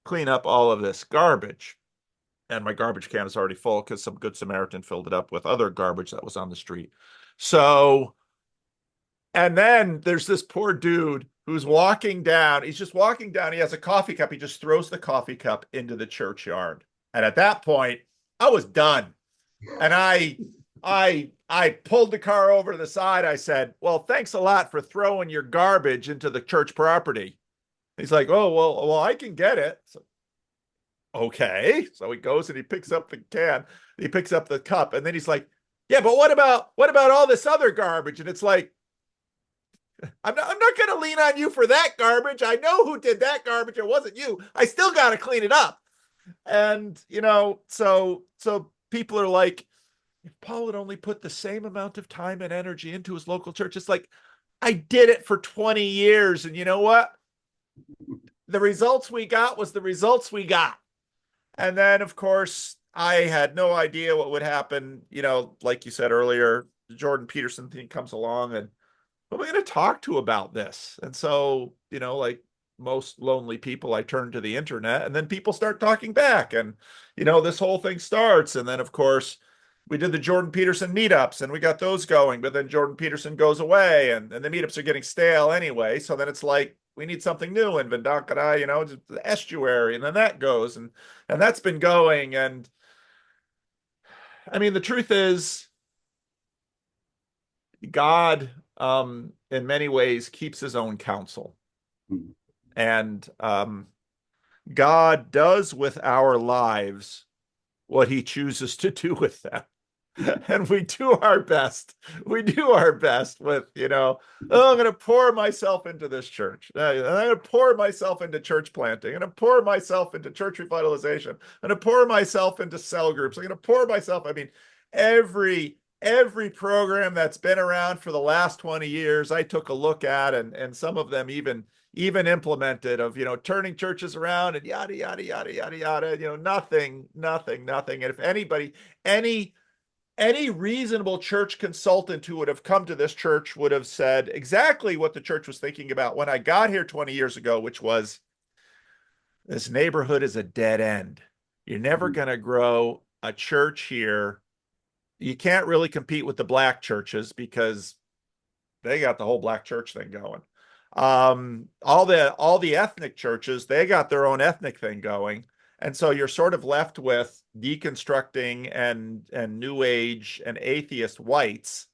clean up all of this garbage. and my garbage can is already full because some good Samaritan filled it up with other garbage that was on the street. So, and then there's this poor dude who's walking down. He's just walking down. He has a coffee cup. He just throws the coffee cup into the churchyard. And at that point, I was done. And I pulled the car over to the side. I said, "Well, thanks a lot for throwing your garbage into the church property." He's like, "Oh, well, I can get it." So, okay. So he goes and he picks up the can, he picks up the cup, and then he's like, "Yeah, but what about all this other garbage?" And it's like, I'm not gonna lean on you for that garbage. I know who did that garbage. It wasn't you. I still gotta clean it up. And so people are like, if Paul would only put the same amount of time and energy into his local church, it's like, I did it for 20 years. And you know what? The results we got was the results we got. And then, of course, I had no idea what would happen. Like you said earlier, the Jordan Peterson thing comes along, and who am I going to talk to about this? And so, like most lonely people, I turn to the internet, and then people start talking back, and this whole thing starts. And then, of course, we did the Jordan Peterson meetups, and we got those going. But then Jordan Peterson goes away, and the meetups are getting stale anyway. So then it's like we need something new, and Vindakara, just the estuary, and then that goes, and that's been going. And I mean, the truth is, God, in many ways, keeps his own counsel. And God does with our lives what he chooses to do with them. And we do our best. We do our best with, oh, I'm going to pour myself into this church. I'm going to pour myself into church planting. I'm going to pour myself into church revitalization. I'm going to pour myself into cell groups. I'm going to pour myself. I mean, every program that's been around for the last 20 years, I took a look at, and some of them even implemented, of turning churches around and yada yada yada yada yada. Nothing. And if any reasonable church consultant who would have come to this church would have said exactly what the church was thinking about when I got here 20 years ago, which was, this neighborhood is a dead end. You're never going to grow a church here. You can't really compete with the black churches because they got the whole black church thing going. All the ethnic churches, they got their own ethnic thing going. And so you're sort of left with deconstructing and new age and atheist whites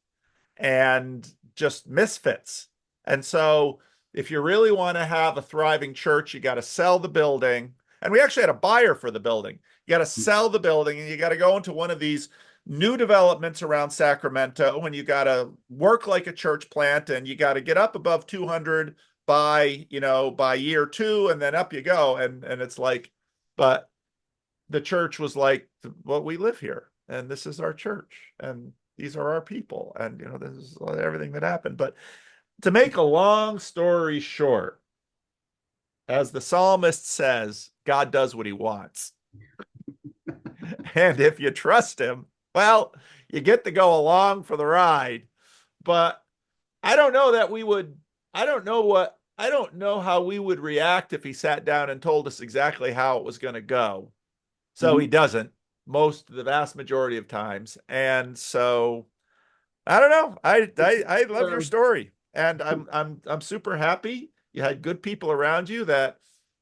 and just misfits. And so if you really want to have a thriving church, you got to sell the building. And we actually had a buyer for the building. You got to sell the building, and you got to go into one of these new developments around Sacramento, and you got to work like a church plant, and you got to get up above 200 by year 2, and then up you go. And it's like, but the church was like, well, we live here, and this is our church, and these are our people, and this is everything that happened. But to make a long story short, as the psalmist says, God does what he wants. And if you trust him, well, you get to go along for the ride. But I don't know that we would, I don't know how we would react if he sat down and told us exactly how it was going to go. So he doesn't the vast majority of times. And so I don't know. I love your story, and I'm super happy you had good people around you that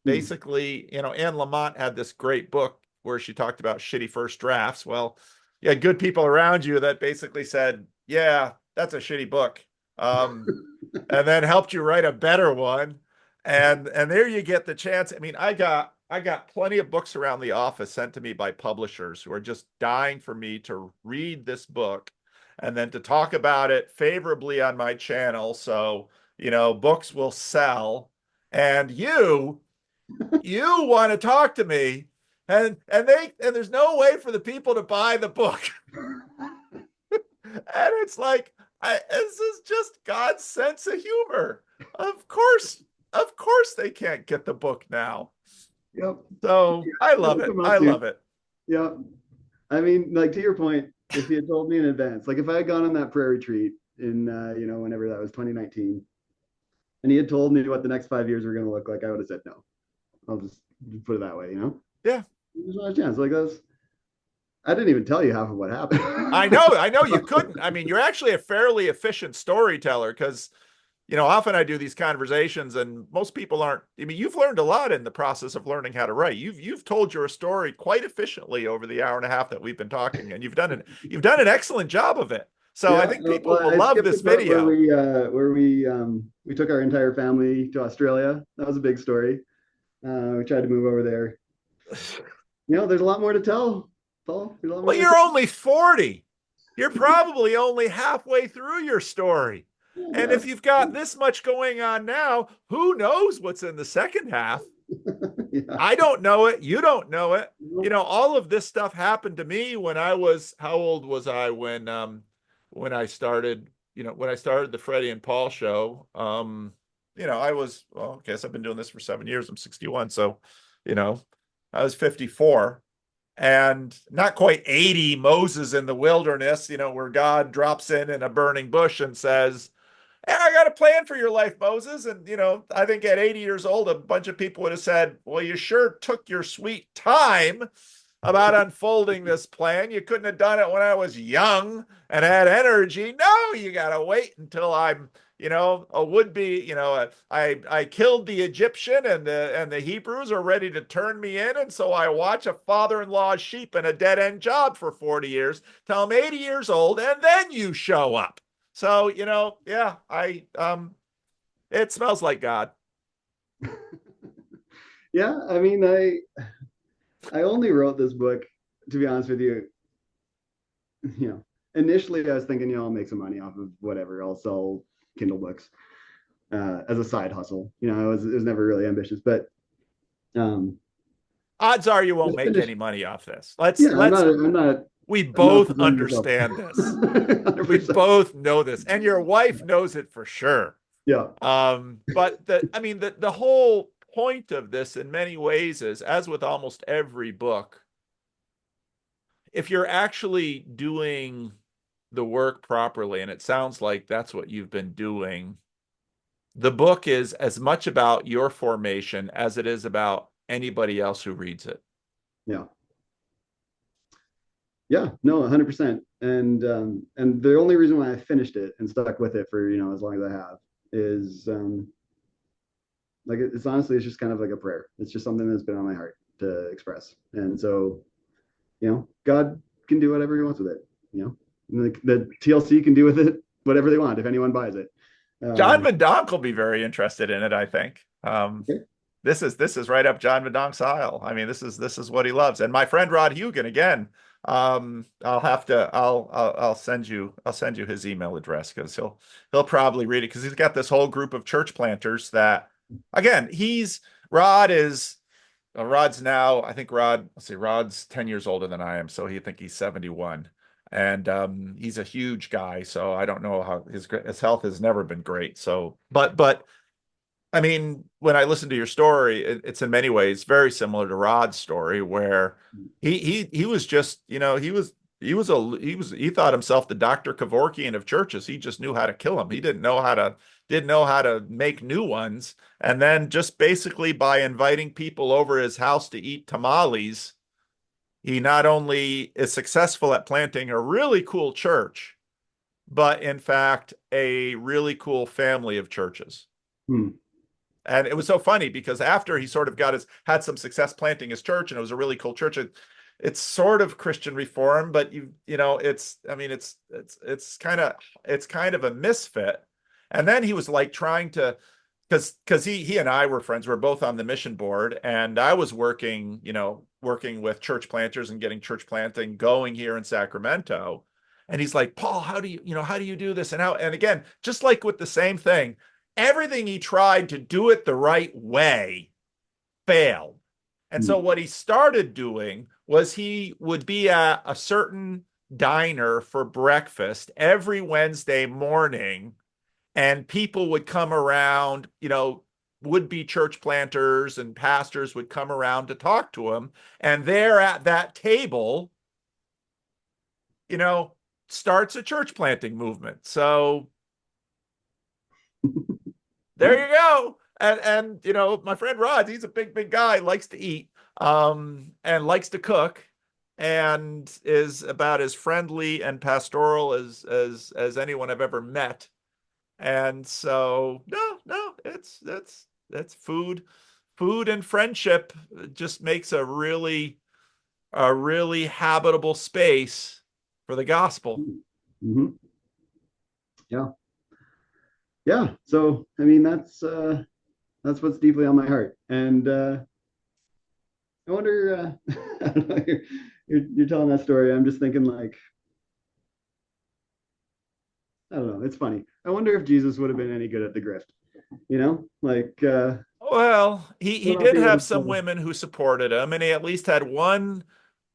basically, Anne Lamott had this great book where she talked about shitty first drafts. Well, you had good people around you that basically said, "Yeah, that's a shitty book," and then helped you write a better one. And there you get the chance. I mean, I got plenty of books around the office sent to me by publishers who are just dying for me to read this book and then to talk about it favorably on my channel. So, books will sell. And you want to talk to me, and there's no way for the people to buy the book. And it's like, this is just God's sense of humor. Of course they can't get the book now. Yep. So I love it. I love it. Yeah. I mean, like, to your point, if you had told me in advance, like if I had gone on that prayer retreat in, whenever that was 2019, and he had told me what the next 5 years were going to look like, I would have said no. I'll just put it that way, Yeah. There's not a chance. Like, I didn't even tell you half of what happened. I know you couldn't. I mean, you're actually a fairly efficient storyteller because, often I do these conversations and most people aren't. I mean, you've learned a lot in the process of learning how to write. You've told your story quite efficiently over the hour and a half that we've been talking, and you've done an excellent job of it. So I Yeah, think people well, will I love skipped the this part video. where we took our entire family to Australia. That was a big story. We tried to move over there. There's a lot more to tell, Paul. There's a lot Well, more to you're tell. only 40. You're probably only halfway through your story. And Yeah, if you've got this much going on now, who knows what's in the second half? yeah. I don't know it. You don't know it. All of this stuff happened to me when I was, how old was I when I started, when I started the Freddie and Paul show. I was, well, I guess I've been doing this for 7 years. I'm 61. So, you know, I was 54 and not quite 80 Moses in the wilderness, where God drops in a burning bush and says, "Hey, I got a plan for your life, Moses." And, I think at 80 years old, a bunch of people would have said, "Well, you sure took your sweet time about unfolding this plan. You couldn't have done it when I was young and had energy. No, you got to wait until I'm, a would be, I killed the Egyptian and the Hebrews are ready to turn me in. And so I watch a father-in-law's sheep in a dead end job for 40 years till I'm 80 years old. And then you show up." So, yeah, it smells like God. Yeah, I mean, I only wrote this book, to be honest with you. You know, Initially I was thinking, I'll make some money off of whatever. I'll sell Kindle books as a side hustle. It was never really ambitious, but um, Odds are you won't just make finished. any money off this. Let's Yeah, I'm let's not. I'm not. we I'm not both promoting myself. understand this. We 100%. both know this, and your wife knows it for sure. Yeah. But the whole point of this in many ways is, as with almost every book, if you're actually doing the work properly, and it sounds like that's what you've been doing, the book is as much about your formation as it is about anybody else who reads it. Yeah. Yeah. No, 100%. And the only reason why I finished it and stuck with it for as long as I have is like it's honestly it's just kind of like a prayer. It's just something that's been on my heart to express. And so God can do whatever He wants with it. The TLC can do with it whatever they want if anyone buys it. John Um, Verdonk will be very interested in it, I think. okay. This is right up John Verdonk's aisle. I mean, this is what he loves. And my friend Rod Hugan, again, I'll send you his email address because he'll probably read it because he's got this whole group of church planters that, again, Rod is Rod's now, I think let's see, Rod's 10 years older than I am, so he think he's 71. And he's a huge guy, so I don't know how his health has never been great. So, but I mean, when I listen to your story, it's in many ways very similar to Rod's story, where he was just, he thought himself the Dr. Kevorkian of churches. He just knew how to kill them. He didn't know how to make new ones. And then just basically by inviting people over his house to eat tamales, he not only is successful at planting a really cool church, but in fact, a really cool family of churches. Hmm. And it was so funny because after he sort of had some success planting his church, and it was a really cool church. It's sort of Christian reform, but it's kind of a misfit. And then he was like trying to, because he and I were friends. We're both on the mission board, and I was working with church planters and getting church planting going here in Sacramento. And he's like, "Paul, how do you do this?" And again, just like with the same thing, everything he tried to do it the right way failed. And so Hmm. what he started doing was he would be at a certain diner for breakfast every Wednesday morning, and people would come around, would-be church planters and pastors would come around to talk to him. And there at that table, you know, starts a church planting movement. So Yeah. there you go. And my friend Rod, he's a big guy, likes to eat, and likes to cook. and is about as friendly and pastoral as anyone I've ever met. And so no, that's food and friendship just makes a really habitable space for the gospel. Mm-hmm. Yeah. Yeah. So I mean that's what's deeply on my heart. And I wonder I don't know, you're telling that story. I'm just thinking like, I don't know, it's funny. I wonder if Jesus would have been any good at the grift, like Well, I don't he know if did he would have have some women who supported him, and he at least had one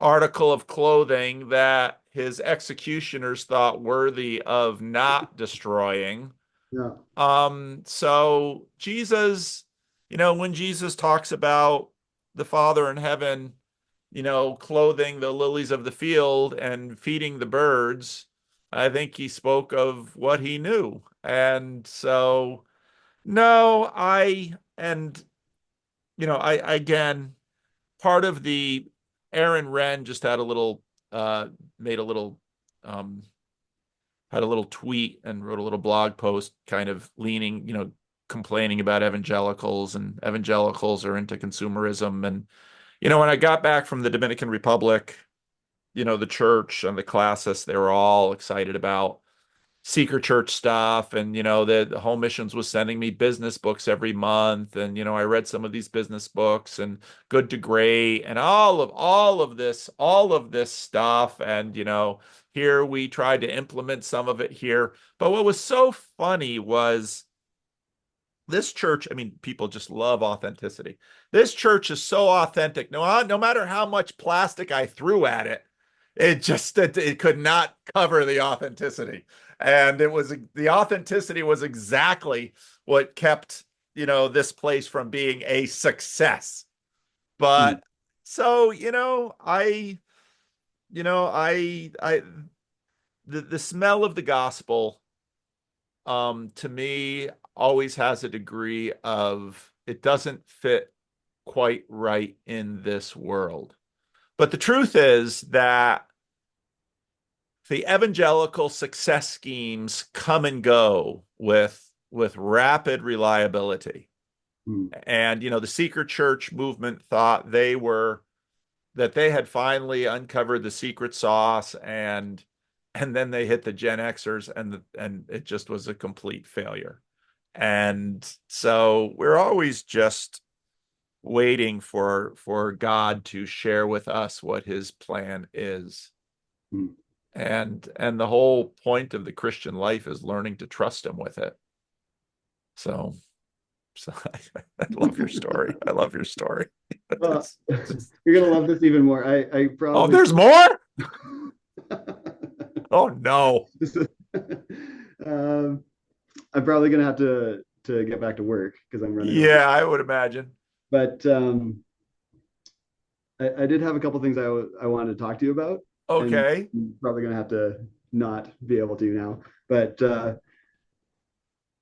article of clothing that his executioners thought worthy of not destroying. yeah. So Jesus, when Jesus talks about the Father in heaven, clothing the lilies of the field and feeding the birds, I think he spoke of what he knew. And so, no, I again, part of the Aaron Wren just had a little, made a little, um, had a little tweet and wrote a little blog post kind of leaning, complaining about evangelicals, and evangelicals are into consumerism. And, when I got back from the Dominican Republic, the church and the classis, they were all excited about secret church stuff. And, the Home Missions was sending me business books every month. And, I read some of these business books and Good to Great and all of this stuff. And, here we tried to implement some of it here. But what was so funny was this church, I mean, people just love authenticity. This church is so authentic. No matter how much plastic I threw at it, it could not cover the authenticity. And the authenticity was exactly what kept, this place from being a success. Hmm. But so, I the smell of the gospel, to me always has a degree of it doesn't fit quite right in this world. But the truth is that the evangelical success schemes come and go with rapid reliability. Hmm. And the secret church movement thought that they had finally uncovered the secret sauce, and then they hit the Gen Xers, and it just was a complete failure. And so we're always just waiting for God to share with us what his plan is. Hmm. And the whole point of the Christian life is learning to trust him with it. So so I love your story. I love your story. Well, It's just, you're gonna love this even more. I oh, probably there's more? Oh no. um, I'm probably gonna have to get back to work because I'm running over. Yeah, I would imagine. But I did have a couple things I wanted to talk to you about, and Okay. I'm probably gonna have to not be able to now. But the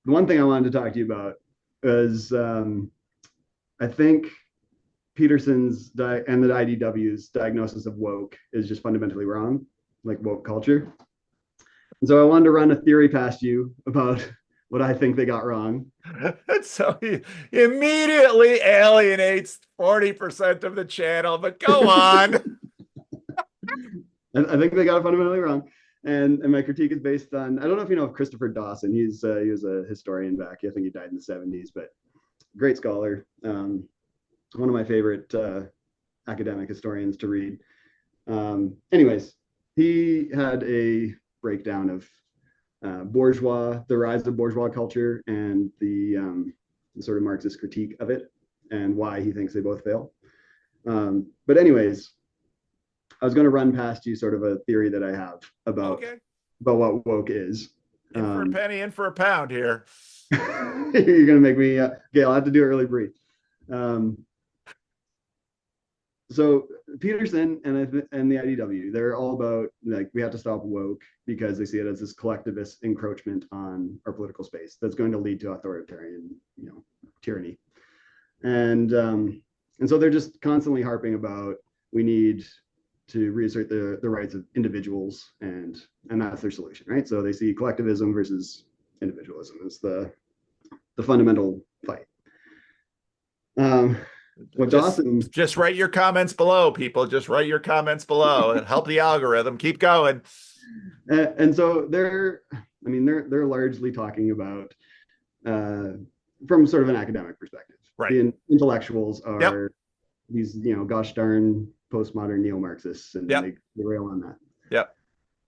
one thing I wanted to talk to you about is I think and the IDW's diagnosis of woke is just fundamentally wrong, like woke culture. And so I wanted to run a theory past you about what I think they got wrong. So he immediately alienates 40% of the channel, but go on. I think they got it fundamentally wrong. And my critique is based on, I don't know if you know of Christopher Dawson. He was a historian back. I think he died in the 70s, but great scholar. One of my favorite academic historians to read. Anyways, he had a breakdown of the rise of bourgeois culture, and the sort of Marxist critique of it, and why he thinks they both fail. But anyways, I was going to run past you sort of a theory that I have Okay. about what woke is. In for a Um, penny, in for a pound here. you're going to make me, okay, I'll have to do it really brief. Um, so Peterson and the IDW, they're all about like we have to stop woke because they see it as this collectivist encroachment on our political space that's going to lead to authoritarian, tyranny. And so they're just constantly harping about we need to reassert the rights of individuals, and that's their solution, right? So they see collectivism versus individualism as the fundamental fight. Um, what Just Dawson just write your comments below, people. Just write your comments below and help the algorithm. Keep going. and so they're largely talking about from sort of an academic perspective. Right. The intellectuals Yep. are these, gosh darn postmodern neo-Marxists, and Yep. they rail on that. Yep.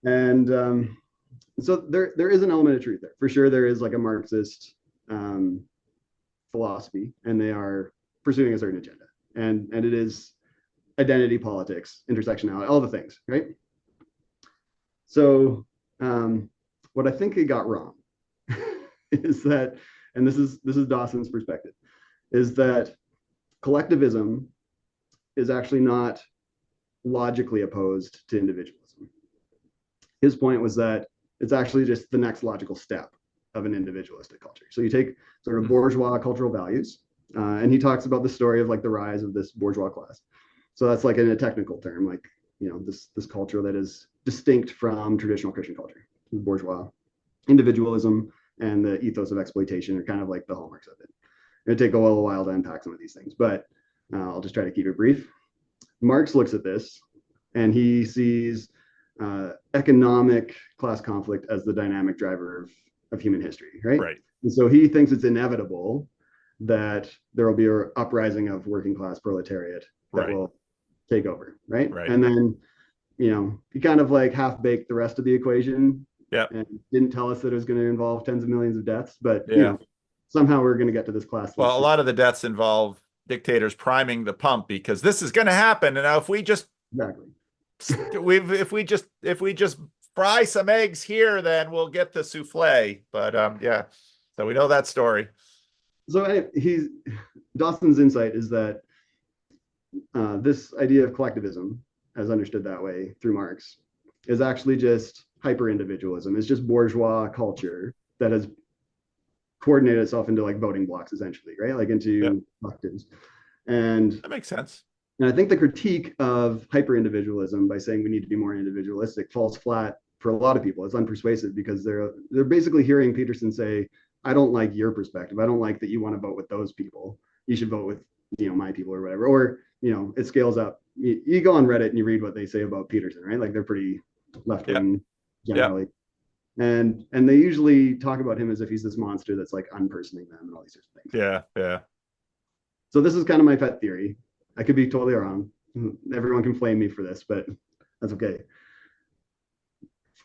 And so there is an element of truth there. For sure, there is like a Marxist philosophy, and they are pursuing a certain agenda. And it is identity politics, intersectionality, all the things, right? So what I think they got wrong is that, and this is Dawson's perspective, is that collectivism is actually not logically opposed to individualism. His point was that it's actually just the next logical step of an individualistic culture. So you take sort of bourgeois cultural values, and he talks about the story of like the rise of this bourgeois class. So that's like in a technical term, like this culture that is distinct from traditional Christian culture. Bourgeois individualism and the ethos of exploitation are kind of like the hallmarks of it. It'll take a little while to unpack some of these things, but I'll just try to keep it brief. Marx looks at this and he sees economic class conflict as the dynamic driver of human history, right? Right. And so he thinks it's inevitable that there will be an uprising of working class proletariat that Right. will take over, right? Right. And then, he kind of like half baked the rest of the equation. Yep. And didn't tell us that it was going to involve tens of millions of deaths, but Yeah. somehow we're going to get to this class. Well, a lot of the deaths involve dictators priming the pump because this is going to happen. And now if we just exactly if we just fry some eggs here, then we'll get the souffle. But yeah. So we know that story. So Dawson's insight is that this idea of collectivism, as understood that way through Marx, is actually just hyper individualism. It's just bourgeois culture that has coordinated itself into like voting blocks, essentially, right? Like into collectives. And that makes sense. And I think the critique of hyper individualism by saying we need to be more individualistic falls flat for a lot of people. It's unpersuasive because they're basically hearing Peterson say, I don't like your perspective. I don't like that you want to vote with those people. You should vote with my people or whatever. Or it scales up. You go on Reddit and you read what they say about Peterson, right? Like they're pretty left wing generally. And they usually talk about him as if he's this monster that's like unpersoning them and all these sorts of things. Yeah. So this is kind of my pet theory. I could be totally wrong. Everyone can flame me for this, but that's okay.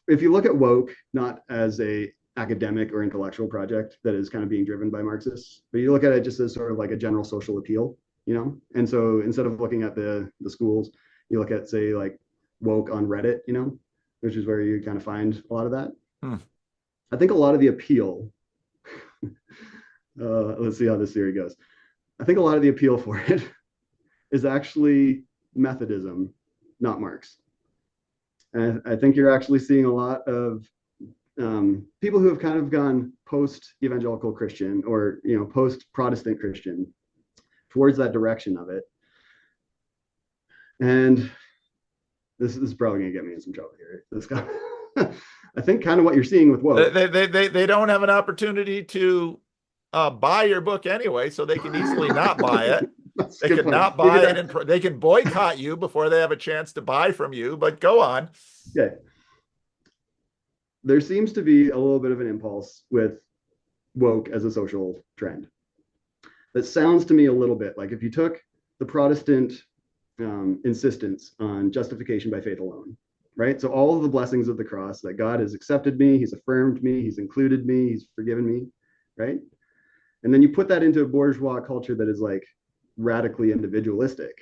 If you look at woke not as a academic or intellectual project that is kind of being driven by Marxists, but you look at it just as sort of like a general social appeal, And so instead of looking at the schools, you look at, say, like woke on Reddit, which is where you kind of find a lot of that. I think a lot of the appeal, let's see how this theory goes. I think a lot of the appeal for it is actually Methodism, not Marx. And I think you're actually seeing a lot of people who have kind of gone post-evangelical Christian or post-Protestant Christian towards that direction of it. And this is probably going to get me in some trouble here. This guy, I think kind of what you're seeing with woke. They don't have an opportunity to buy your book anyway, so they can easily not buy it. They can not buy it, and they can boycott you before they have a chance to buy from you. But go on. Okay. There seems to be a little bit of an impulse with woke as a social trend. That sounds to me a little bit like if you took the Protestant insistence on justification by faith alone, right? So all of the blessings of the cross, that God has accepted me, he's affirmed me, he's included me, he's forgiven me, right? And then you put that into a bourgeois culture that is like radically individualistic.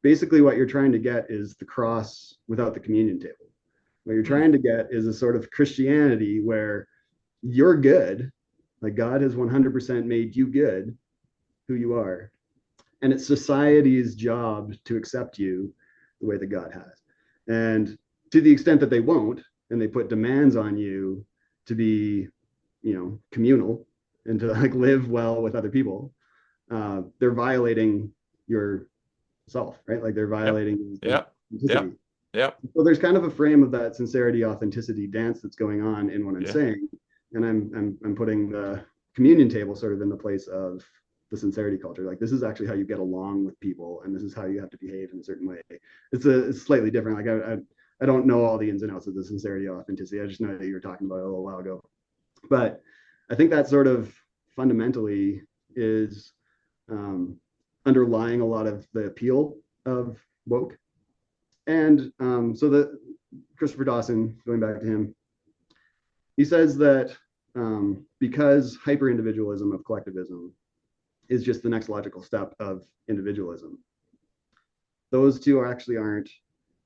Basically, what you're trying to get is the cross without the communion table. What you're trying to get is a sort of Christianity where you're good, like God has 100% made you good, who you are. And it's society's job to accept you the way that God has. And to the extent that they won't, and they put demands on you to be, communal and to like live well with other people, they're violating your self, right? Like they're Yep. violating Yep. authenticity. Yep. Yep. So there's kind of a frame of that sincerity, authenticity dance that's going on in what I'm Yeah. saying, and I'm putting the communion table sort of in the place of the sincerity culture. Like this is actually how you get along with people, and this is how you have to behave in a certain way. It's slightly different. Like I don't know all the ins and outs of the sincerity, authenticity. I just know that you were talking about it a little while ago. But I think that sort of fundamentally is um, underlying a lot of the appeal of woke. And so the Christopher Dawson, going back to him, he says that because hyper individualism of collectivism is just the next logical step of individualism, those two actually aren't,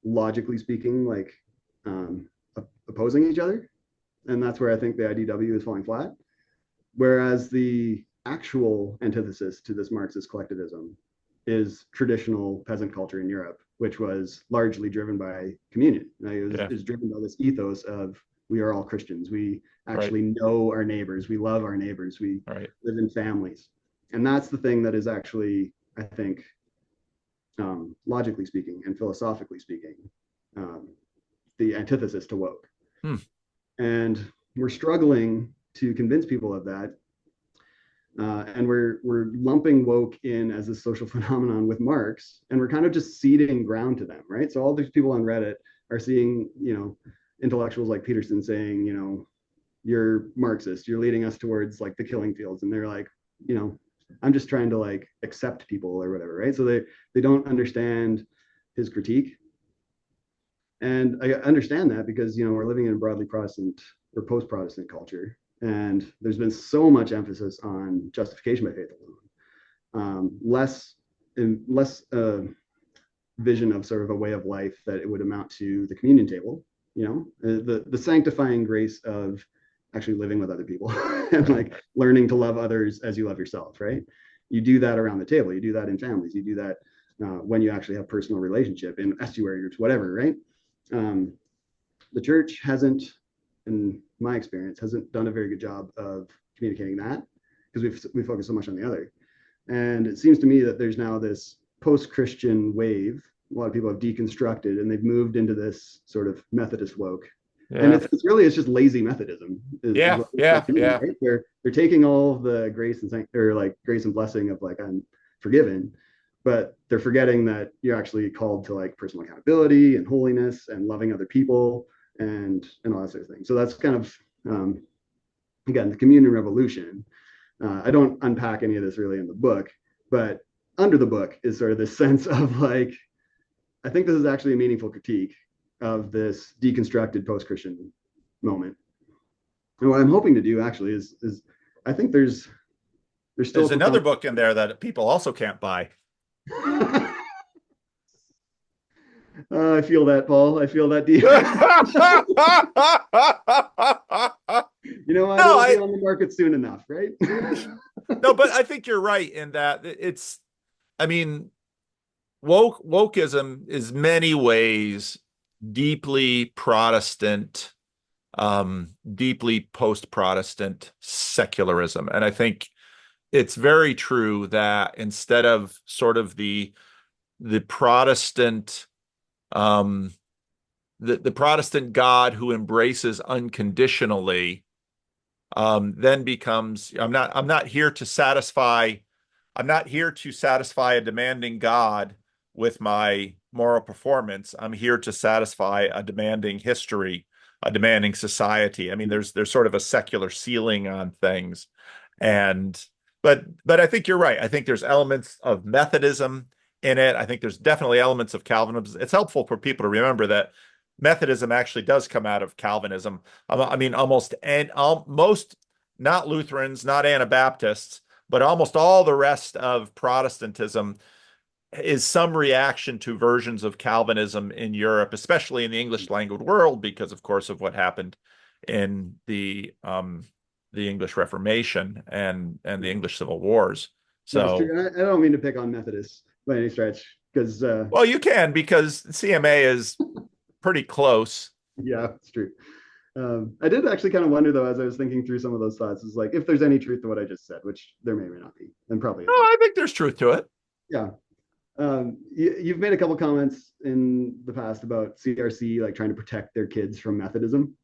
logically speaking, like um, opposing each other. And that's where I think the IDW is falling flat. Whereas the actual antithesis to this Marxist collectivism is traditional peasant culture in Europe, which was largely driven by communion. Yeah. Is driven by this ethos of we are all Christians. We Right. actually know our neighbors. We love our neighbors. We Right. live in families. And that's the thing that is actually, I think, logically speaking and philosophically speaking, um, the antithesis to woke. Hmm. And we're struggling to convince people of that. And we're lumping woke in as a social phenomenon with Marx, and we're kind of just ceding ground to them, right? So all these people on Reddit are seeing, intellectuals like Peterson saying, you're Marxist, you're leading us towards like the killing fields, and they're like, I'm just trying to like accept people or whatever, right? So they don't understand his critique, and I understand that because we're living in a broadly Protestant or post-Protestant culture, and there's been so much emphasis on justification by faith alone, less vision of sort of a way of life that it would amount to the communion table, the sanctifying grace of actually living with other people and like learning to love others as you love yourself, right? You do that around the table, you do that in families, you do that when you actually have personal relationship in estuary groups, whatever, right? um, the church hasn't, in my experience, hasn't done a very good job of communicating that because we focus so much on the other. And it seems to me that there's now this post-Christian wave. A lot of people have deconstructed and they've moved into this sort of Methodist woke. And Yeah. it's just lazy Methodism is Yeah. what Yeah. they're doing, Yeah. right? They're taking all of the grace and or like grace and blessing of like I'm forgiven, but they're forgetting that you're actually called to like personal accountability and holiness and loving other people and all that sort of thing. So that's kind of again the communion revolution. I don't unpack any of this really in the book, but under the book is sort of this sense of like I think this is actually a meaningful critique of this deconstructed post-Christian moment. And what I'm hoping to do actually is I think there's still a There's another profound book in there that people also can't buy. I feel that, Paul. I feel that deep. No, It will be I on the market soon enough, right? no, but I think you're right in that I mean, wokeism is many ways deeply Protestant, deeply post-Protestant secularism. And I think it's very true that instead of sort of the Protestant, um, the Protestant God who embraces unconditionally, then becomes I'm not here to satisfy a demanding God with my moral performance. I'm here to satisfy a demanding history, a demanding society. I mean, there's sort of a secular ceiling on things. And but I think you're right. I think there's elements of Methodism in it. I think there's definitely elements of Calvinism. It's helpful for people to remember that Methodism actually does come out of Calvinism. I mean, most not Lutherans, not Anabaptists, but almost all the rest of Protestantism is some reaction to versions of Calvinism in Europe, especially in the English language world, because of course of what happened in the English Reformation and the English Civil Wars. No, it's So, true. I don't mean to pick on Methodists by any stretch, because well, you can because CMA is pretty close. yeah, it's true. I did actually kind of wonder though, as I was thinking through some of those thoughts, is like if there's any truth to what I just said, which there may or may not be, and probably Oh, isn't. I think there's truth to it. Yeah. You've made a couple comments in the past about CRC like trying to protect their kids from Methodism.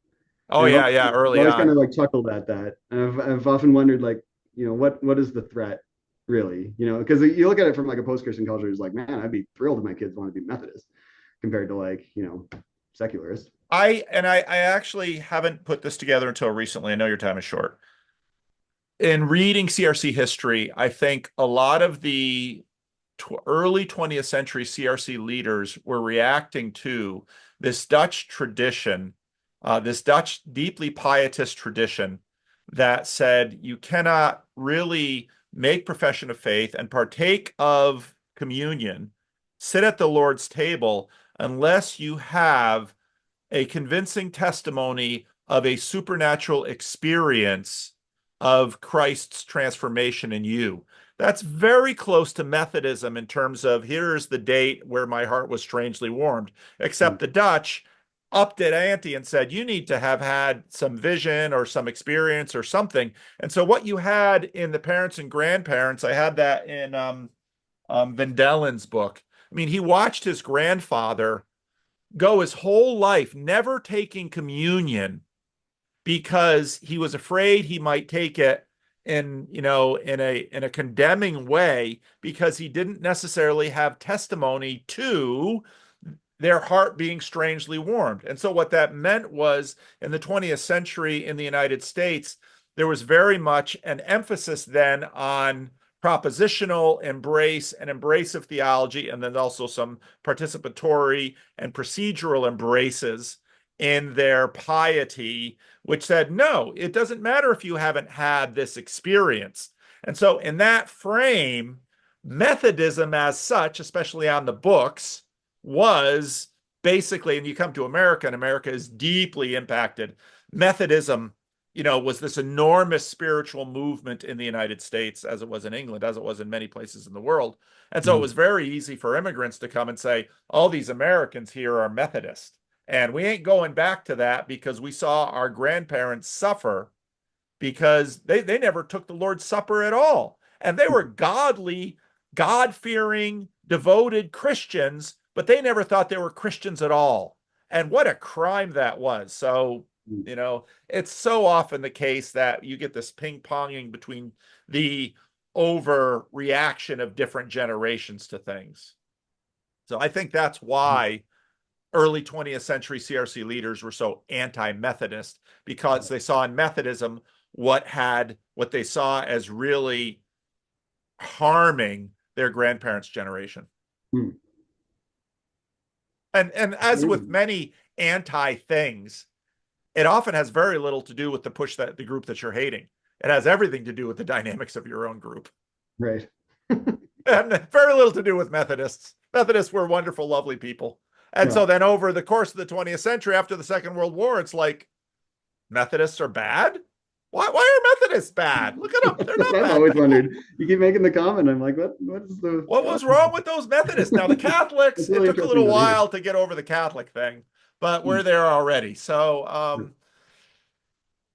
Oh And yeah, yeah, I've early always kind on. of like chuckled at that. And I've often wondered, like, what is the threat really? Because you look at it from like a post-Christian culture, it's like, man, I'd be thrilled if my kids want to be Methodist compared to like, secularist. I actually haven't put this together until recently. I know your time is short. In reading CRC history, I think a lot of the early 20th century CRC leaders were reacting to this Dutch tradition, this Dutch deeply pietist tradition that said you cannot really make profession of faith and partake of communion, sit at the Lord's table, unless you have a convincing testimony of a supernatural experience of Christ's transformation in you. That's very close to Methodism in terms of here's the date where my heart was strangely warmed, except the Dutch upped it ante and said you need to have had some vision or some experience or something. And so what you had in the parents and grandparents, I had that in Vendelin's book. I mean, he watched his grandfather go his whole life never taking communion because he was afraid he might take it in a condemning way because he didn't necessarily have testimony to their heart being strangely warmed. And so what that meant was in the 20th century in the United States, there was very much an emphasis then on propositional embrace and embrace of theology, and then also some participatory and procedural embraces in their piety, which said, no, it doesn't matter if you haven't had this experience. And so, in that frame, Methodism as such, especially on the books, was basically, and you come to America, and America is deeply impacted. Methodism, was this enormous spiritual movement in the United States, as it was in England, as it was in many places in the world. And so it was very easy for immigrants to come and say, all these Americans here are Methodist. And we ain't going back to that because we saw our grandparents suffer because they never took the Lord's Supper at all. And they were godly, God fearing, devoted Christians, but they never thought they were Christians at all. And what a crime that was. So, it's so often the case that you get this ping ponging between the overreaction of different generations to things. So I think that's why early 20th century CRC leaders were so anti-Methodist because they saw in Methodism what they saw as really harming their grandparents' generation. And as with many anti things, it often has very little to do with the group that you're hating. It has everything to do with the dynamics of your own group. Right. And very little to do with Methodists. Methodists were wonderful, lovely people. And Yeah. so then over the course of the 20th century, after the Second World War, it's like Methodists are bad. Why are Methodists bad? Look at them. They're not I've bad always people. wondered. You keep making the comment. I'm like, what is the What was wrong with those Methodists? Now, the Catholics, It's it really took a interesting little though to hear. while to get over the Catholic thing, but we're there already. So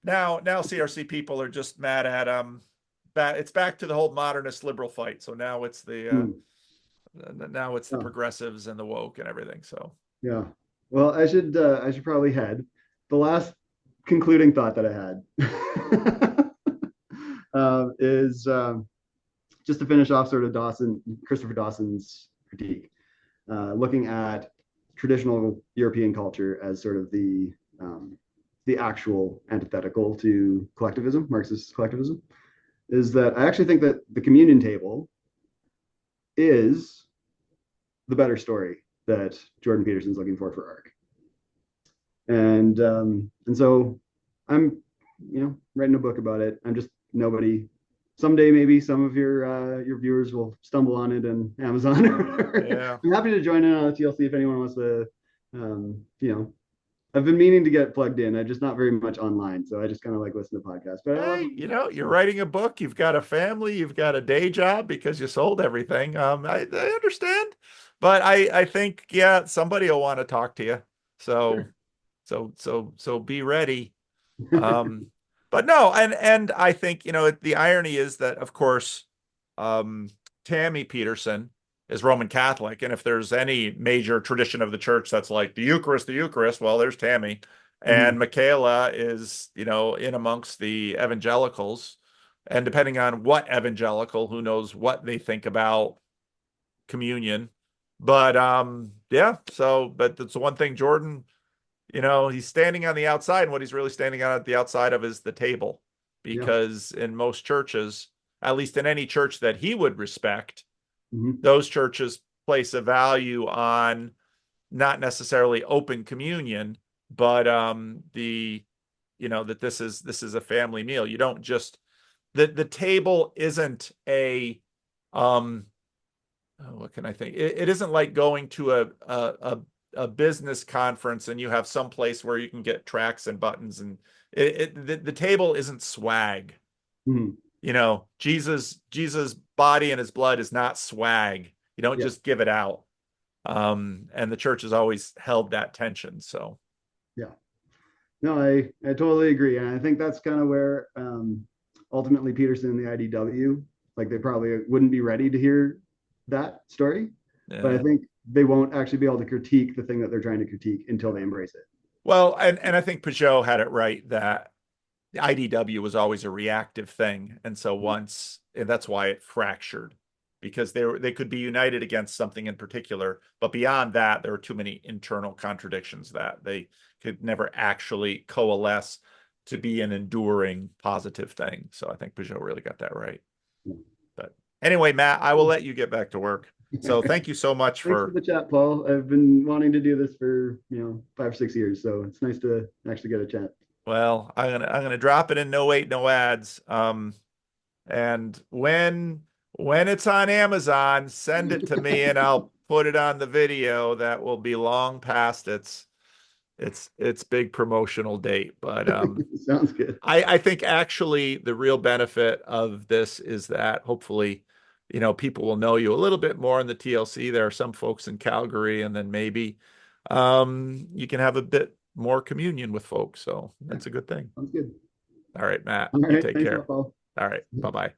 now CRC people are just mad at it's back to the whole modernist liberal fight. So now it's the Oh, progressives and the woke and everything. So yeah. Well, I should probably head. The last concluding thought that I had is just to finish off sort of Christopher Dawson's critique, looking at traditional European culture as sort of the actual antithetical to collectivism, Marxist collectivism, is that I actually think that the communion table is the better story that Jordan Peterson's looking for ARC. And so I'm writing a book about it. I'm just nobody. Someday maybe some of your viewers will stumble on it on Amazon. yeah. I'm happy to join in on a TLC if anyone wants to. I've been meaning to get plugged in. I'm just not very much online, so I just kind of like listen to podcasts. But I love. Hey, you're writing a book, you've got a family, you've got a day job because you sold everything. I understand, but I think, yeah, somebody will want to talk to you. So, Sure. so be ready. Um, but no, and I think, the irony is that, of course, um, Tammy Peterson is Roman Catholic. And if there's any major tradition of the church that's like the Eucharist, well, there's Tammy. Mhm. And Michaela is, in amongst the evangelicals. And depending on what evangelical, who knows what they think about communion. But yeah, but that's the one thing Jordan, he's standing on the outside, and what he's really standing on at the outside of is the table. Yeah. Because in most churches, at least in any church that he would respect, Mhm. those churches place a value on not necessarily open communion, but that this is a family meal. You don't just the table isn't a what can I think? It isn't like going to a business conference and you have some place where you can get tracks and buttons, and the table isn't swag. Mhm. Jesus body and his blood is not swag. You don't Yeah. just give it out. And the church has always held that tension. So Yeah. No, I totally agree. And I think that's kind of where ultimately Peterson and the IDW, like they probably wouldn't be ready to hear that story. But I yeah. think they won't actually be able to critique the thing that they're trying to critique until they embrace it. Well, and I think Peugeot had it right that the IDW was always a reactive thing, and so and that's why it fractured, because they could be united against something in particular, but beyond that, there were too many internal contradictions that they could never actually coalesce to be an enduring positive thing. So I think Peugeot really got that right. But anyway, Matt, I will let you get back to work. So thank you so much Thanks for for. the chat, Paul. I've been wanting to do this for 5 or 6 years, so it's nice to actually get a chat. Well, I'm gonna drop it in no wait, no ads. And when it's on Amazon, send it to me and I'll put it on the video. That will be long past its big promotional date. But Sounds good. I think actually the real benefit of this is that hopefully, people will know you a little bit more in the TLC. There are some folks in Calgary, and then maybe you can have a bit more communion with folks. So Yeah, that's a good thing. sounds good. All right, Matt, All you right. take Thanks a lot, care. Paul. All right, bye-bye.